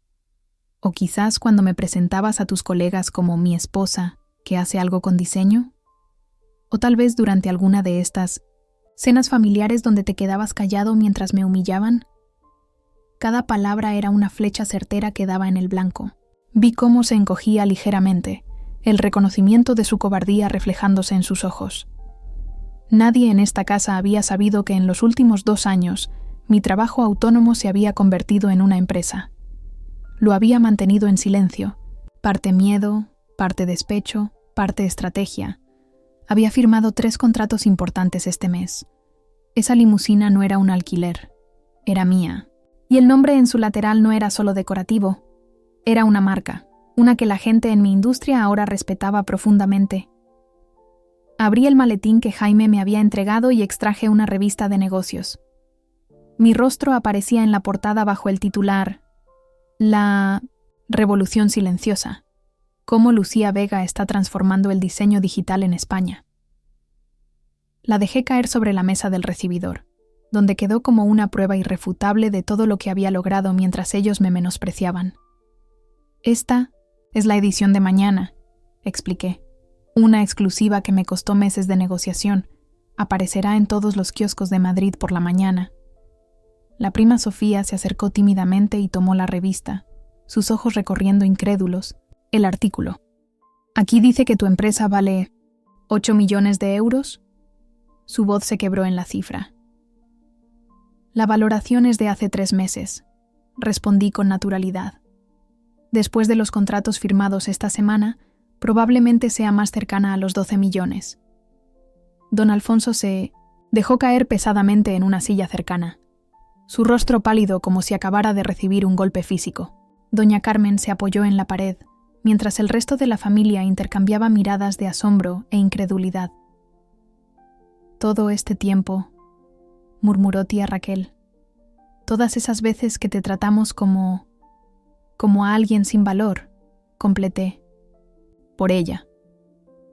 ¿O quizás cuando me presentabas a tus colegas como mi esposa, que hace algo con diseño? ¿O tal vez durante alguna de estas cenas familiares donde te quedabas callado mientras me humillaban? Cada palabra era una flecha certera que daba en el blanco. Vi cómo se encogía ligeramente, el reconocimiento de su cobardía reflejándose en sus ojos. Nadie en esta casa había sabido que en los últimos 2 años mi trabajo autónomo se había convertido en una empresa. Lo había mantenido en silencio, parte miedo, parte despecho, parte estrategia. Había firmado 3 contratos importantes este mes. Esa limusina no era un alquiler, era mía. Y el nombre en su lateral no era solo decorativo, era una marca, una que la gente en mi industria ahora respetaba profundamente. Abrí el maletín que Jaime me había entregado y extraje una revista de negocios. Mi rostro aparecía en la portada bajo el titular La revolución silenciosa. Cómo Lucía Vega está transformando el diseño digital en España. La dejé caer sobre la mesa del recibidor, donde quedó como una prueba irrefutable de todo lo que había logrado mientras ellos me menospreciaban. Esta es la edición de mañana, expliqué. Una exclusiva que me costó meses de negociación. Aparecerá en todos los kioscos de Madrid por la mañana. La prima Sofía se acercó tímidamente y tomó la revista, sus ojos recorriendo incrédulos el artículo. ¿Aquí dice que tu empresa vale 8 millones de euros? Su voz se quebró en la cifra. La valoración es de hace 3 meses, respondí con naturalidad. Después de los contratos firmados esta semana, probablemente sea más cercana a los 12 millones. Don Alfonso se dejó caer pesadamente en una silla cercana. su rostro pálido como si acabara de recibir un golpe físico. Doña Carmen se apoyó en la pared, mientras el resto de la familia intercambiaba miradas de asombro e incredulidad. «Todo este tiempo», murmuró tía Raquel, «todas esas veces que te tratamos como a alguien sin valor», completé. Por ella.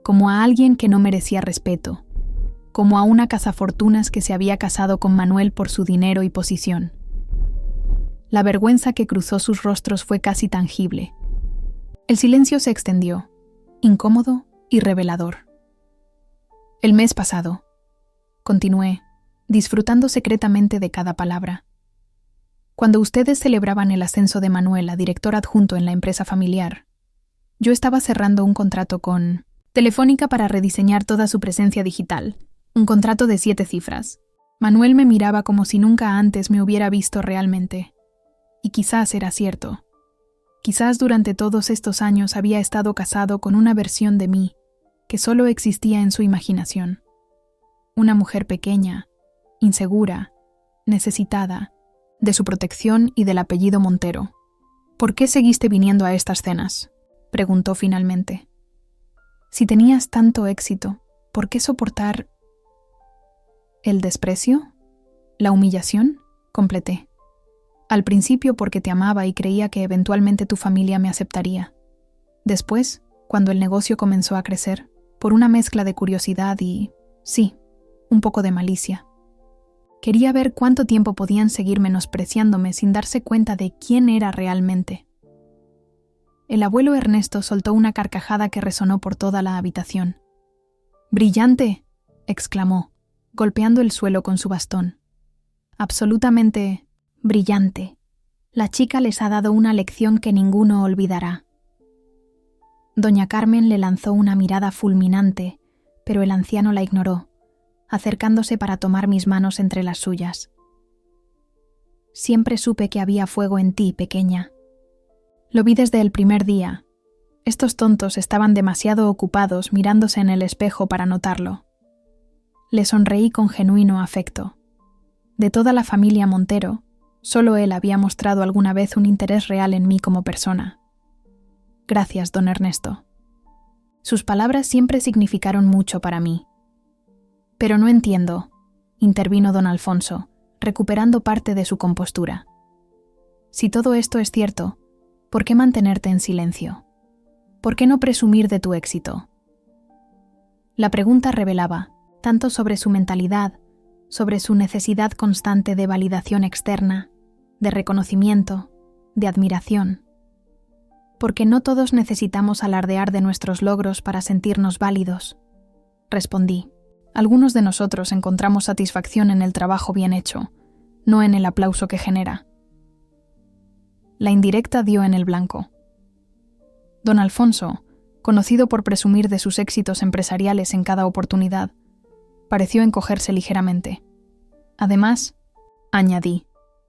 Como a alguien que no merecía respeto, como a una cazafortunas que se había casado con Manuel por su dinero y posición. La vergüenza que cruzó sus rostros fue casi tangible. El silencio se extendió, incómodo y revelador. «El mes pasado», continué, disfrutando secretamente de cada palabra. «Cuando ustedes celebraban el ascenso de Manuel a director adjunto en la empresa familiar, yo estaba cerrando un contrato con Telefónica para rediseñar toda su presencia digital, un contrato de 7 cifras. Manuel me miraba como si nunca antes me hubiera visto realmente. Y quizás era cierto. Quizás durante todos estos años había estado casado con una versión de mí que solo existía en su imaginación. Una mujer pequeña, insegura, necesitada, de su protección y del apellido Montero. «¿Por qué seguiste viniendo a estas cenas?», preguntó finalmente. «Si tenías tanto éxito, ¿por qué soportar el desprecio? ¿La humillación?», completé. «Al principio porque te amaba y creía que eventualmente tu familia me aceptaría. Después, cuando el negocio comenzó a crecer, por una mezcla de curiosidad y, sí, un poco de malicia. Quería ver cuánto tiempo podían seguir menospreciándome sin darse cuenta de quién era realmente». El abuelo Ernesto soltó una carcajada que resonó por toda la habitación. «¡Brillante!», exclamó, golpeando el suelo con su bastón. «Absolutamente brillante. La chica les ha dado una lección que ninguno olvidará». Doña Carmen le lanzó una mirada fulminante, pero el anciano la ignoró, acercándose para tomar mis manos entre las suyas. «Siempre supe que había fuego en ti, pequeña. Lo vi desde el primer día. Estos tontos estaban demasiado ocupados mirándose en el espejo para notarlo». Le sonreí con genuino afecto. De toda la familia Montero, solo él había mostrado alguna vez un interés real en mí como persona. «Gracias, don Ernesto». Sus palabras siempre significaron mucho para mí. «Pero no entiendo», intervino don Alfonso, recuperando parte de su compostura. «Si todo esto es cierto, ¿por qué mantenerte en silencio? ¿Por qué no presumir de tu éxito?». La pregunta revelaba, tanto sobre su mentalidad, sobre su necesidad constante de validación externa, de reconocimiento, de admiración. «Porque no todos necesitamos alardear de nuestros logros para sentirnos válidos», respondí. «Algunos de nosotros encontramos satisfacción en el trabajo bien hecho, no en el aplauso que genera». La indirecta dio en el blanco. Don Alfonso, conocido por presumir de sus éxitos empresariales en cada oportunidad, pareció encogerse ligeramente. Además, añadí,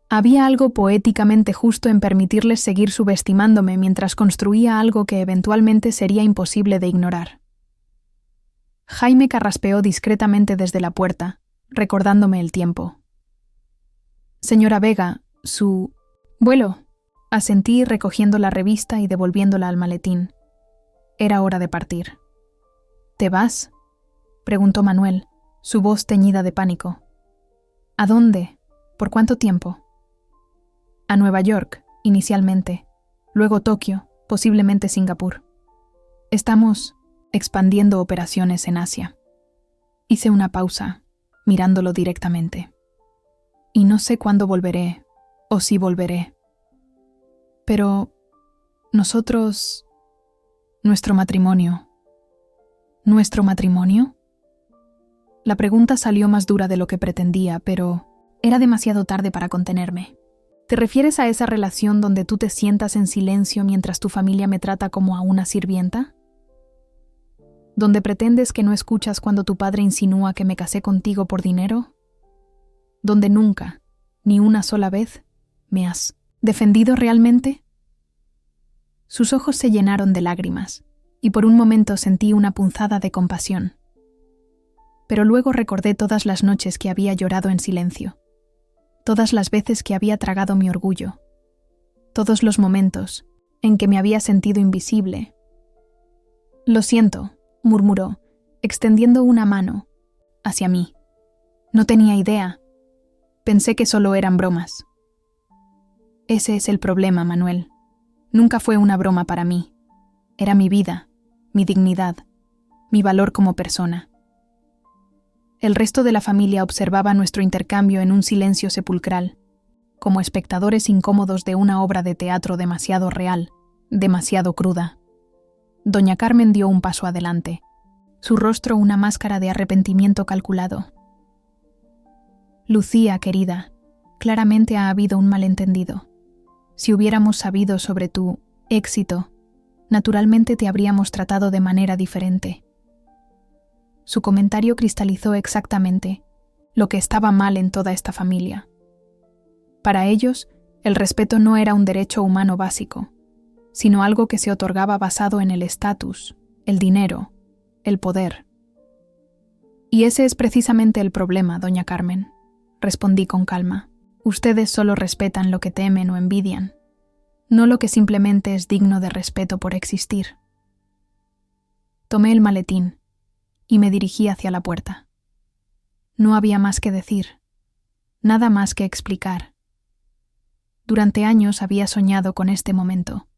había algo poéticamente justo en permitirles seguir subestimándome mientras construía algo que eventualmente sería imposible de ignorar. Jaime carraspeó discretamente desde la puerta, recordándome el tiempo. «Señora Vega, su vuelo», asentí recogiendo la revista y devolviéndola al maletín. Era hora de partir. «¿Te vas?», preguntó Manuel, su voz teñida de pánico. «¿A dónde? ¿Por cuánto tiempo?». «A Nueva York, inicialmente, luego Tokio, posiblemente Singapur. Estamos expandiendo operaciones en Asia». Hice una pausa, mirándolo directamente. «Y no sé cuándo volveré, o si volveré. Pero nosotros... nuestro matrimonio». «¿Nuestro matrimonio?». La pregunta salió más dura de lo que pretendía, pero era demasiado tarde para contenerme. «¿Te refieres a esa relación donde tú te sientas en silencio mientras tu familia me trata como a una sirvienta? ¿Donde pretendes que no escuchas cuando tu padre insinúa que me casé contigo por dinero? ¿Donde nunca, ni una sola vez, me has defendido realmente?». Sus ojos se llenaron de lágrimas, y por un momento sentí una punzada de compasión. Pero luego recordé todas las noches que había llorado en silencio. todas las veces que había tragado mi orgullo, todos los momentos en que me había sentido invisible. «Lo siento», murmuró, extendiendo una mano hacia mí. «No tenía idea. Pensé que solo eran bromas». Ese es el problema, Manuel. Nunca fue una broma para mí. Era mi vida, mi dignidad, mi valor como persona. El resto de la familia observaba nuestro intercambio en un silencio sepulcral, como espectadores incómodos de una obra de teatro demasiado real, demasiado cruda. Doña Carmen dio un paso adelante, su rostro una máscara de arrepentimiento calculado. «Lucía, querida, claramente ha habido un malentendido. Si hubiéramos sabido sobre tu éxito, naturalmente te habríamos tratado de manera diferente». Su comentario cristalizó exactamente lo que estaba mal en toda esta familia. Para ellos, el respeto no era un derecho humano básico, sino algo que se otorgaba basado en el estatus, el dinero, el poder. «Y ese es precisamente el problema, doña Carmen», respondí con calma. «Ustedes solo respetan lo que temen o envidian, no lo que simplemente es digno de respeto por existir». Tomé el maletín y me dirigí hacia la puerta. No había más que decir, nada más que explicar. Durante años había soñado con este momento.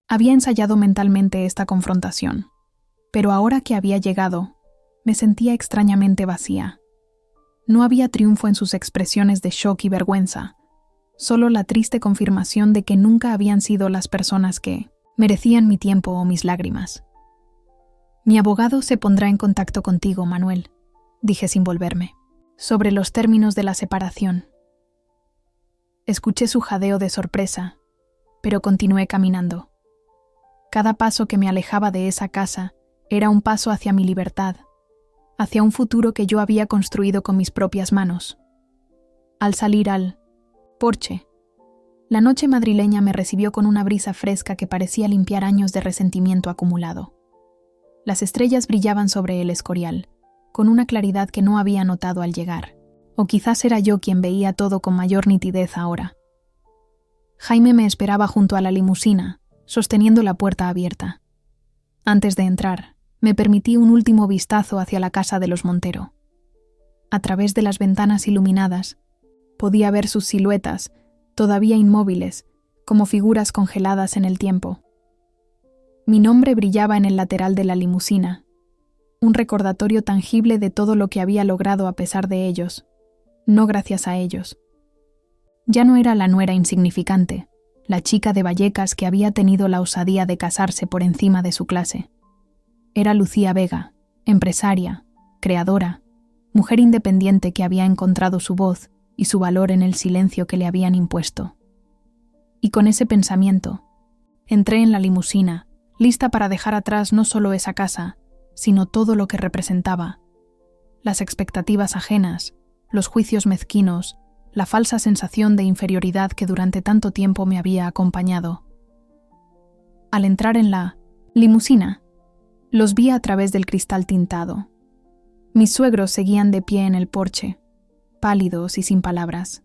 Había ensayado mentalmente esta confrontación, pero ahora que había llegado, me sentía extrañamente vacía. No había triunfo en sus expresiones de shock y vergüenza, solo la triste confirmación de que nunca habían sido las personas que merecían mi tiempo o mis lágrimas. «Mi abogado se pondrá en contacto contigo, Manuel», dije sin volverme, «sobre los términos de la separación». Escuché su jadeo de sorpresa, pero continué caminando. Cada paso que me alejaba de esa casa era un paso hacia mi libertad, hacia un futuro que yo había construido con mis propias manos. Al salir al porche, la noche madrileña me recibió con una brisa fresca que parecía limpiar años de resentimiento acumulado. Las estrellas brillaban sobre el Escorial, con una claridad que no había notado al llegar, o quizás era yo quien veía todo con mayor nitidez ahora. Jaime me esperaba junto a la limusina, sosteniendo la puerta abierta. Antes de entrar, me permití un último vistazo hacia la casa de los Montero. A través de las ventanas iluminadas, podía ver sus siluetas, todavía inmóviles, como figuras congeladas en el tiempo. Mi nombre brillaba en el lateral de la limusina, un recordatorio tangible de todo lo que había logrado a pesar de ellos, no gracias a ellos. Ya no era la nuera insignificante, la chica de Vallecas que había tenido la osadía de casarse por encima de su clase. Era Lucía Vega, empresaria, creadora, mujer independiente que había encontrado su voz y su valor en el silencio que le habían impuesto. Y con ese pensamiento, entré en la limusina, lista para dejar atrás no solo esa casa, sino todo lo que representaba. Las expectativas ajenas, los juicios mezquinos, la falsa sensación de inferioridad que durante tanto tiempo me había acompañado. Al entrar en la limusina, los vi a través del cristal tintado. Mis suegros seguían de pie en el porche, pálidos y sin palabras.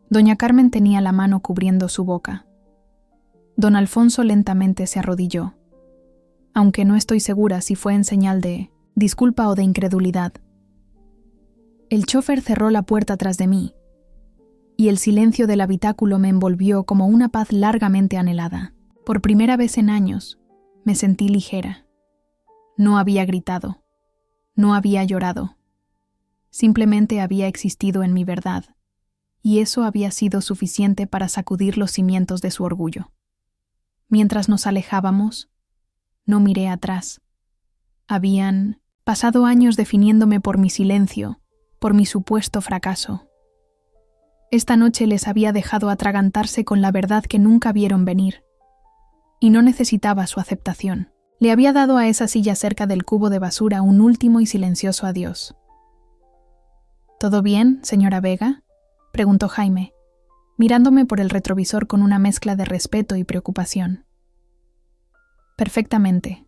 Doña Carmen tenía la mano cubriendo su boca. Don Alfonso lentamente se arrodilló, aunque no estoy segura si fue en señal de disculpa o de incredulidad. El chófer cerró la puerta tras de mí, y el silencio del habitáculo me envolvió como una paz largamente anhelada. Por primera vez en años, me sentí ligera. No había gritado, no había llorado. Simplemente había existido en mi verdad, y eso había sido suficiente para sacudir los cimientos de su orgullo. Mientras nos alejábamos, no miré atrás. Habían pasado años definiéndome por mi silencio, por mi supuesto fracaso. Esta noche les había dejado atragantarse con la verdad que nunca vieron venir. Y no necesitaba su aceptación. Le había dado a esa silla cerca del cubo de basura un último y silencioso adiós. ¿Todo bien, señora Vega?, preguntó Jaime, mirándome por el retrovisor con una mezcla de respeto y preocupación. Perfectamente,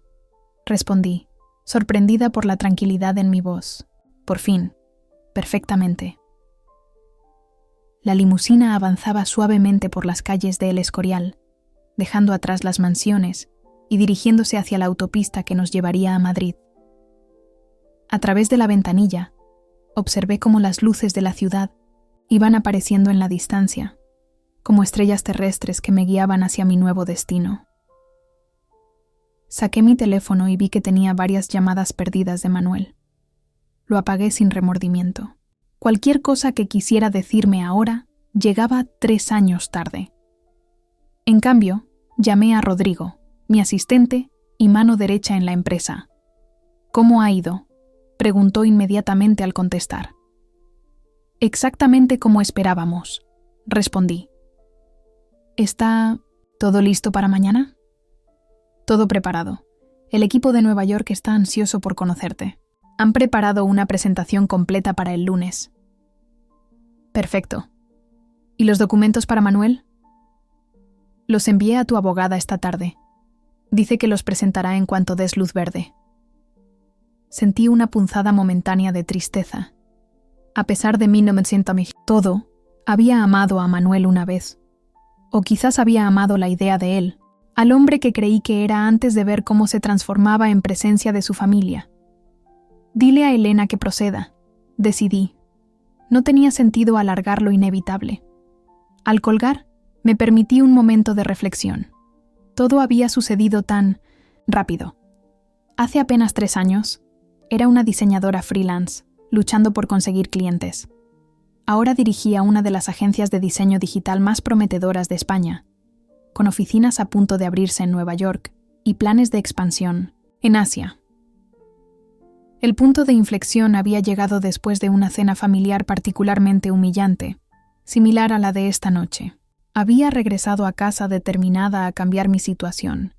respondí, sorprendida por la tranquilidad en mi voz. Por fin, perfectamente. La limusina avanzaba suavemente por las calles de El Escorial, dejando atrás las mansiones y dirigiéndose hacia la autopista que nos llevaría a Madrid. A través de la ventanilla, observé cómo las luces de la ciudad iban apareciendo en la distancia, como estrellas terrestres que me guiaban hacia mi nuevo destino. Saqué mi teléfono y vi que tenía varias llamadas perdidas de Manuel. Lo apagué sin remordimiento. Cualquier cosa que quisiera decirme ahora llegaba 3 años tarde. En cambio, llamé a Rodrigo, mi asistente y mano derecha en la empresa. ¿Cómo ha ido?, preguntó inmediatamente al contestar. Exactamente como esperábamos, respondí. ¿Está todo listo para mañana? Todo preparado. El equipo de Nueva York está ansioso por conocerte. Han preparado una presentación completa para el lunes. Perfecto. ¿Y los documentos para Manuel? Los envié a tu abogada esta tarde. Dice que los presentará en cuanto des luz verde. Sentí una punzada momentánea de tristeza. A pesar de mí no me siento todo, había amado a Manuel una vez. O quizás había amado la idea de él, al hombre que creí que era antes de ver cómo se transformaba en presencia de su familia. Dile a Elena que proceda, decidí. No tenía sentido alargar lo inevitable. Al colgar, me permití un momento de reflexión. Todo había sucedido tan rápido. Hace apenas 3 años, era una diseñadora freelance, luchando por conseguir clientes. Ahora dirigía una de las agencias de diseño digital más prometedoras de España, con oficinas a punto de abrirse en Nueva York y planes de expansión en Asia. El punto de inflexión había llegado después de una cena familiar particularmente humillante, similar a la de esta noche. Había regresado a casa determinada a cambiar mi situación,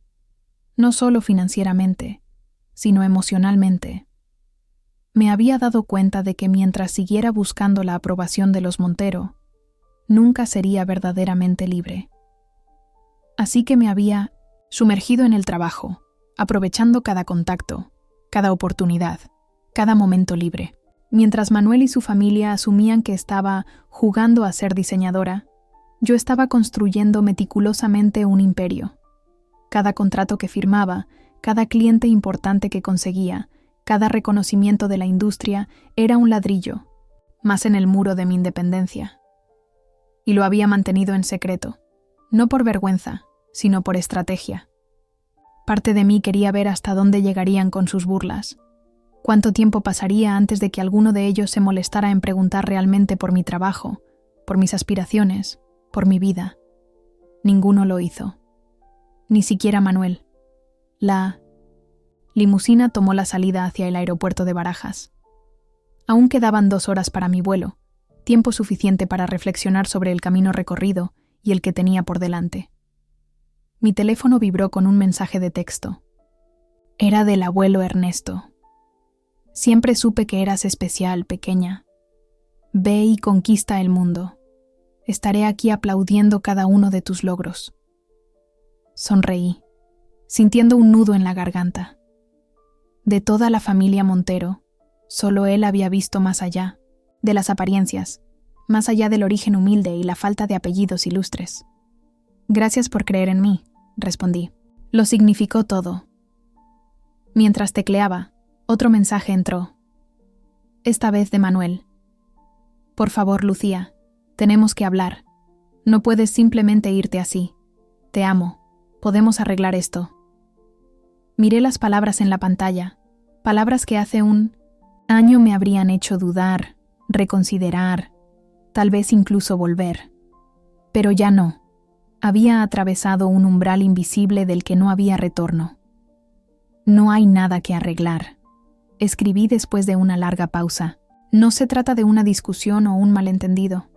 no solo financieramente, sino emocionalmente. Me había dado cuenta de que mientras siguiera buscando la aprobación de los Montero, nunca sería verdaderamente libre. Así que me había sumergido en el trabajo, aprovechando cada contacto, cada oportunidad, cada momento libre. Mientras Manuel y su familia asumían que estaba jugando a ser diseñadora, yo estaba construyendo meticulosamente un imperio. Cada contrato que firmaba, cada cliente importante que conseguía, cada reconocimiento de la industria era un ladrillo, más en el muro de mi independencia. Y lo había mantenido en secreto, no por vergüenza, sino por estrategia. Parte de mí quería ver hasta dónde llegarían con sus burlas. ¿Cuánto tiempo pasaría antes de que alguno de ellos se molestara en preguntar realmente por mi trabajo, por mis aspiraciones, por mi vida? Ninguno lo hizo. Ni siquiera Manuel. La limusina tomó la salida hacia el aeropuerto de Barajas. Aún quedaban 2 horas para mi vuelo, tiempo suficiente para reflexionar sobre el camino recorrido y el que tenía por delante. Mi teléfono vibró con un mensaje de texto. Era del abuelo Ernesto. Siempre supe que eras especial, pequeña. Ve y conquista el mundo. Estaré aquí aplaudiendo cada uno de tus logros. Sonreí, sintiendo un nudo en la garganta. De toda la familia Montero, solo él había visto más allá, de las apariencias, más allá del origen humilde y la falta de apellidos ilustres. Gracias por creer en mí, respondí. Lo significó todo. Mientras tecleaba, otro mensaje entró. Esta vez de Manuel. Por favor, Lucía, tenemos que hablar. No puedes simplemente irte así. Te amo. Podemos arreglar esto. Miré las palabras en la pantalla, palabras que hace un año me habrían hecho dudar, reconsiderar, tal vez incluso volver. Pero ya no. Había atravesado un umbral invisible del que no había retorno. No hay nada que arreglar. Escribí después de una larga pausa. No se trata de una discusión o un malentendido.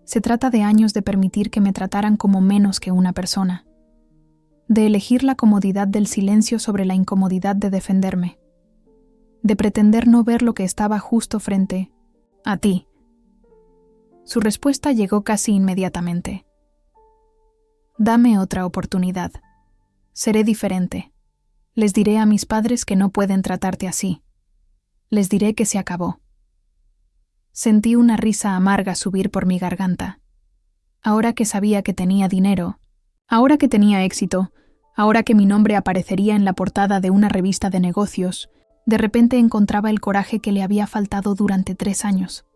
Se trata de años de permitir que me trataran como menos que una persona. De elegir la comodidad del silencio sobre la incomodidad de defenderme. De pretender no ver lo que estaba justo frente a ti. Su respuesta llegó casi inmediatamente. Dame otra oportunidad. Seré diferente. Les diré a mis padres que no pueden tratarte así. Les diré que se acabó. Sentí una risa amarga subir por mi garganta. Ahora que sabía que tenía dinero, ahora que tenía éxito, ahora que mi nombre aparecería en la portada de una revista de negocios, de repente encontraba el coraje que le había faltado durante 3 años.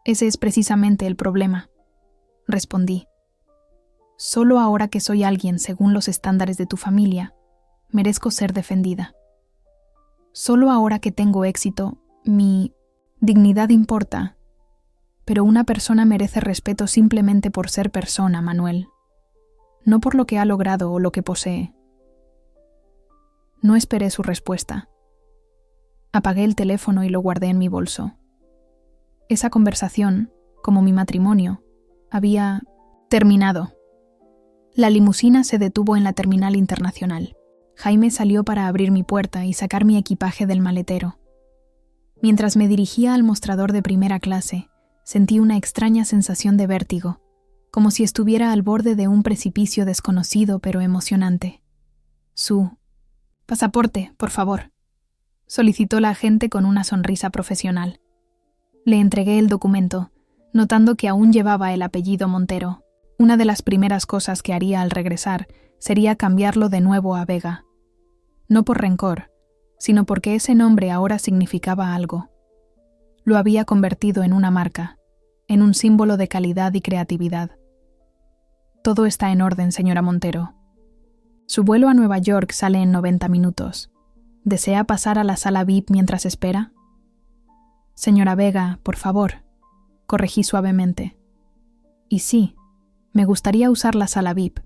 Ese es precisamente el problema, respondí. Solo ahora que soy alguien según los estándares de tu familia, merezco ser defendida. Solo ahora que tengo éxito, mi dignidad importa, pero una persona merece respeto simplemente por ser persona, Manuel, no por lo que ha logrado o lo que posee. No esperé su respuesta. Apagué el teléfono y lo guardé en mi bolso. Esa conversación, como mi matrimonio, había terminado. La limusina se detuvo en la terminal internacional. Jaime salió para abrir mi puerta y sacar mi equipaje del maletero. Mientras me dirigía al mostrador de primera clase, sentí una extraña sensación de vértigo, como si estuviera al borde de un precipicio desconocido pero emocionante. Su pasaporte, por favor, solicitó la agente con una sonrisa profesional. Le entregué el documento, notando que aún llevaba el apellido Montero. Una de las primeras cosas que haría al regresar sería cambiarlo de nuevo a Vega. No por rencor, sino porque ese nombre ahora significaba algo. Lo había convertido en una marca, en un símbolo de calidad y creatividad. Todo está en orden, señora Montero. Su vuelo a Nueva York sale en 90 minutos. ¿Desea pasar a la sala VIP mientras espera? Señora Vega, por favor, corregí suavemente. Y sí, me gustaría usar la sala VIP.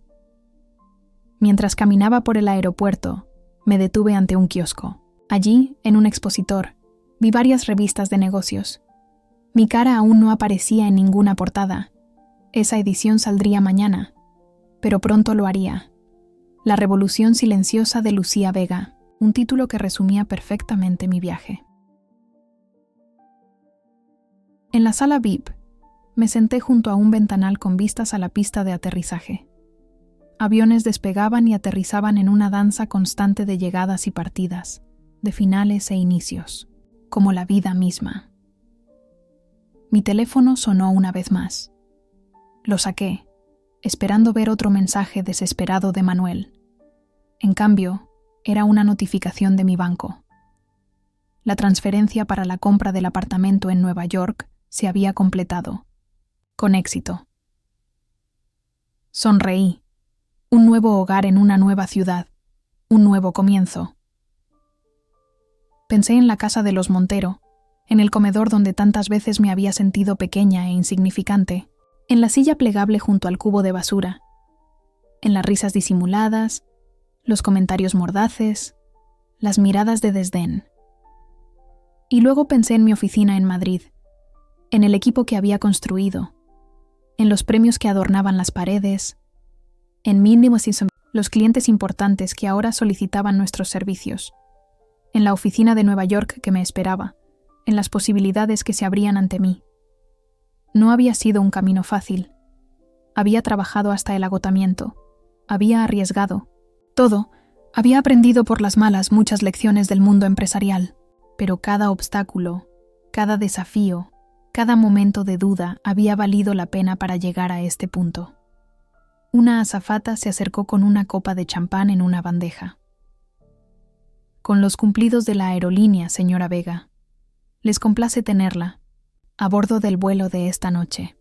Mientras caminaba por el aeropuerto, me detuve ante un kiosco. Allí, en un expositor, vi varias revistas de negocios. Mi cara aún no aparecía en ninguna portada. Esa edición saldría mañana, pero pronto lo haría. La revolución silenciosa de Lucía Vega, un título que resumía perfectamente mi viaje. En la sala VIP, me senté junto a un ventanal con vistas a la pista de aterrizaje. Aviones despegaban y aterrizaban en una danza constante de llegadas y partidas, de finales e inicios, como la vida misma. Mi teléfono sonó una vez más. Lo saqué, esperando ver otro mensaje desesperado de Manuel. En cambio, era una notificación de mi banco. La transferencia para la compra del apartamento en Nueva York se había completado, con éxito. Sonreí. Un nuevo hogar en una nueva ciudad, un nuevo comienzo. Pensé en la casa de los Montero, en el comedor donde tantas veces me había sentido pequeña e insignificante, en la silla plegable junto al cubo de basura, en las risas disimuladas, los comentarios mordaces, las miradas de desdén. Y luego pensé en mi oficina en Madrid, en el equipo que había construido, en los premios que adornaban las paredes, en mínimos los clientes importantes que ahora solicitaban nuestros servicios, en la oficina de Nueva York que me esperaba, en las posibilidades que se abrían ante mí. No había sido un camino fácil. Había trabajado hasta el agotamiento, había arriesgado. Todo, había aprendido por las malas muchas lecciones del mundo empresarial, pero cada obstáculo, cada desafío, cada momento de duda había valido la pena para llegar a este punto. Una azafata se acercó con una copa de champán en una bandeja. Con los cumplidos de la aerolínea, señora Vega. Les complace tenerla, a bordo del vuelo de esta noche.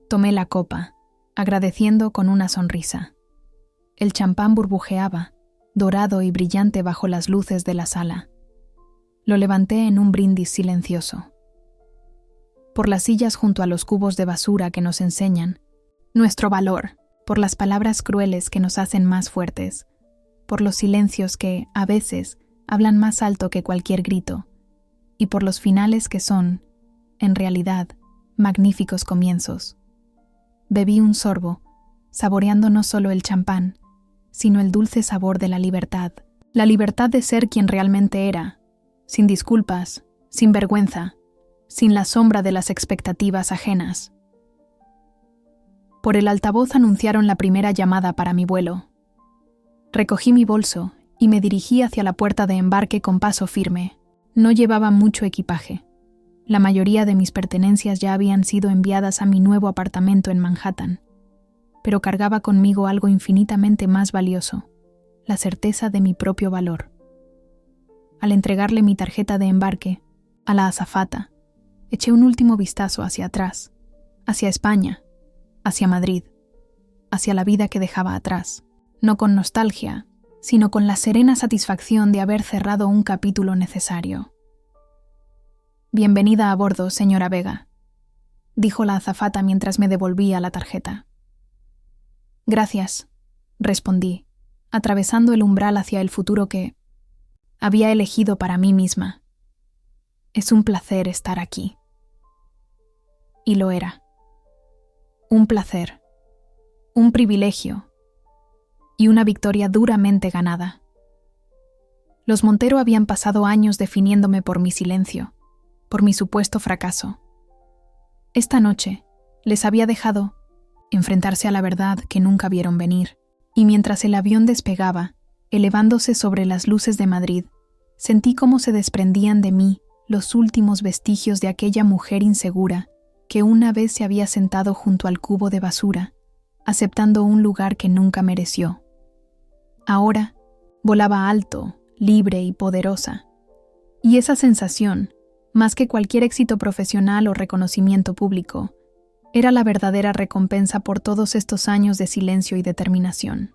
Tomé la copa, agradeciendo con una sonrisa. El champán burbujeaba, dorado y brillante bajo las luces de la sala. Lo levanté en un brindis silencioso. Por las sillas junto a los cubos de basura que nos enseñan nuestro valor, por las palabras crueles que nos hacen más fuertes, por los silencios que, a veces, hablan más alto que cualquier grito, y por los finales que son, en realidad, magníficos comienzos. Bebí un sorbo, saboreando no solo el champán, sino el dulce sabor de la libertad de ser quien realmente era, sin disculpas, sin vergüenza, sin la sombra de las expectativas ajenas. Por el altavoz anunciaron la primera llamada para mi vuelo. Recogí mi bolso y me dirigí hacia la puerta de embarque con paso firme. No llevaba mucho equipaje. La mayoría de mis pertenencias ya habían sido enviadas a mi nuevo apartamento en Manhattan, pero cargaba conmigo algo infinitamente más valioso, la certeza de mi propio valor. Al entregarle mi tarjeta de embarque a la azafata, eché un último vistazo hacia atrás, hacia España, hacia Madrid, hacia la vida que dejaba atrás, no con nostalgia, sino con la serena satisfacción de haber cerrado un capítulo necesario. «Bienvenida a bordo, señora Vega», dijo la azafata mientras me devolvía la tarjeta. «Gracias», respondí, atravesando el umbral hacia el futuro que había elegido para mí misma. «Es un placer estar aquí». Y lo era. Un placer, un privilegio y una victoria duramente ganada. Los Montero habían pasado años definiéndome por mi silencio, por mi supuesto fracaso. Esta noche les había dejado enfrentarse a la verdad que nunca vieron venir, y mientras el avión despegaba, elevándose sobre las luces de Madrid, sentí cómo se desprendían de mí los últimos vestigios de aquella mujer insegura que una vez se había sentado junto al cubo de basura, aceptando un lugar que nunca mereció. Ahora volaba alto, libre y poderosa, y esa sensación, más que cualquier éxito profesional o reconocimiento público, era la verdadera recompensa por todos estos años de silencio y determinación.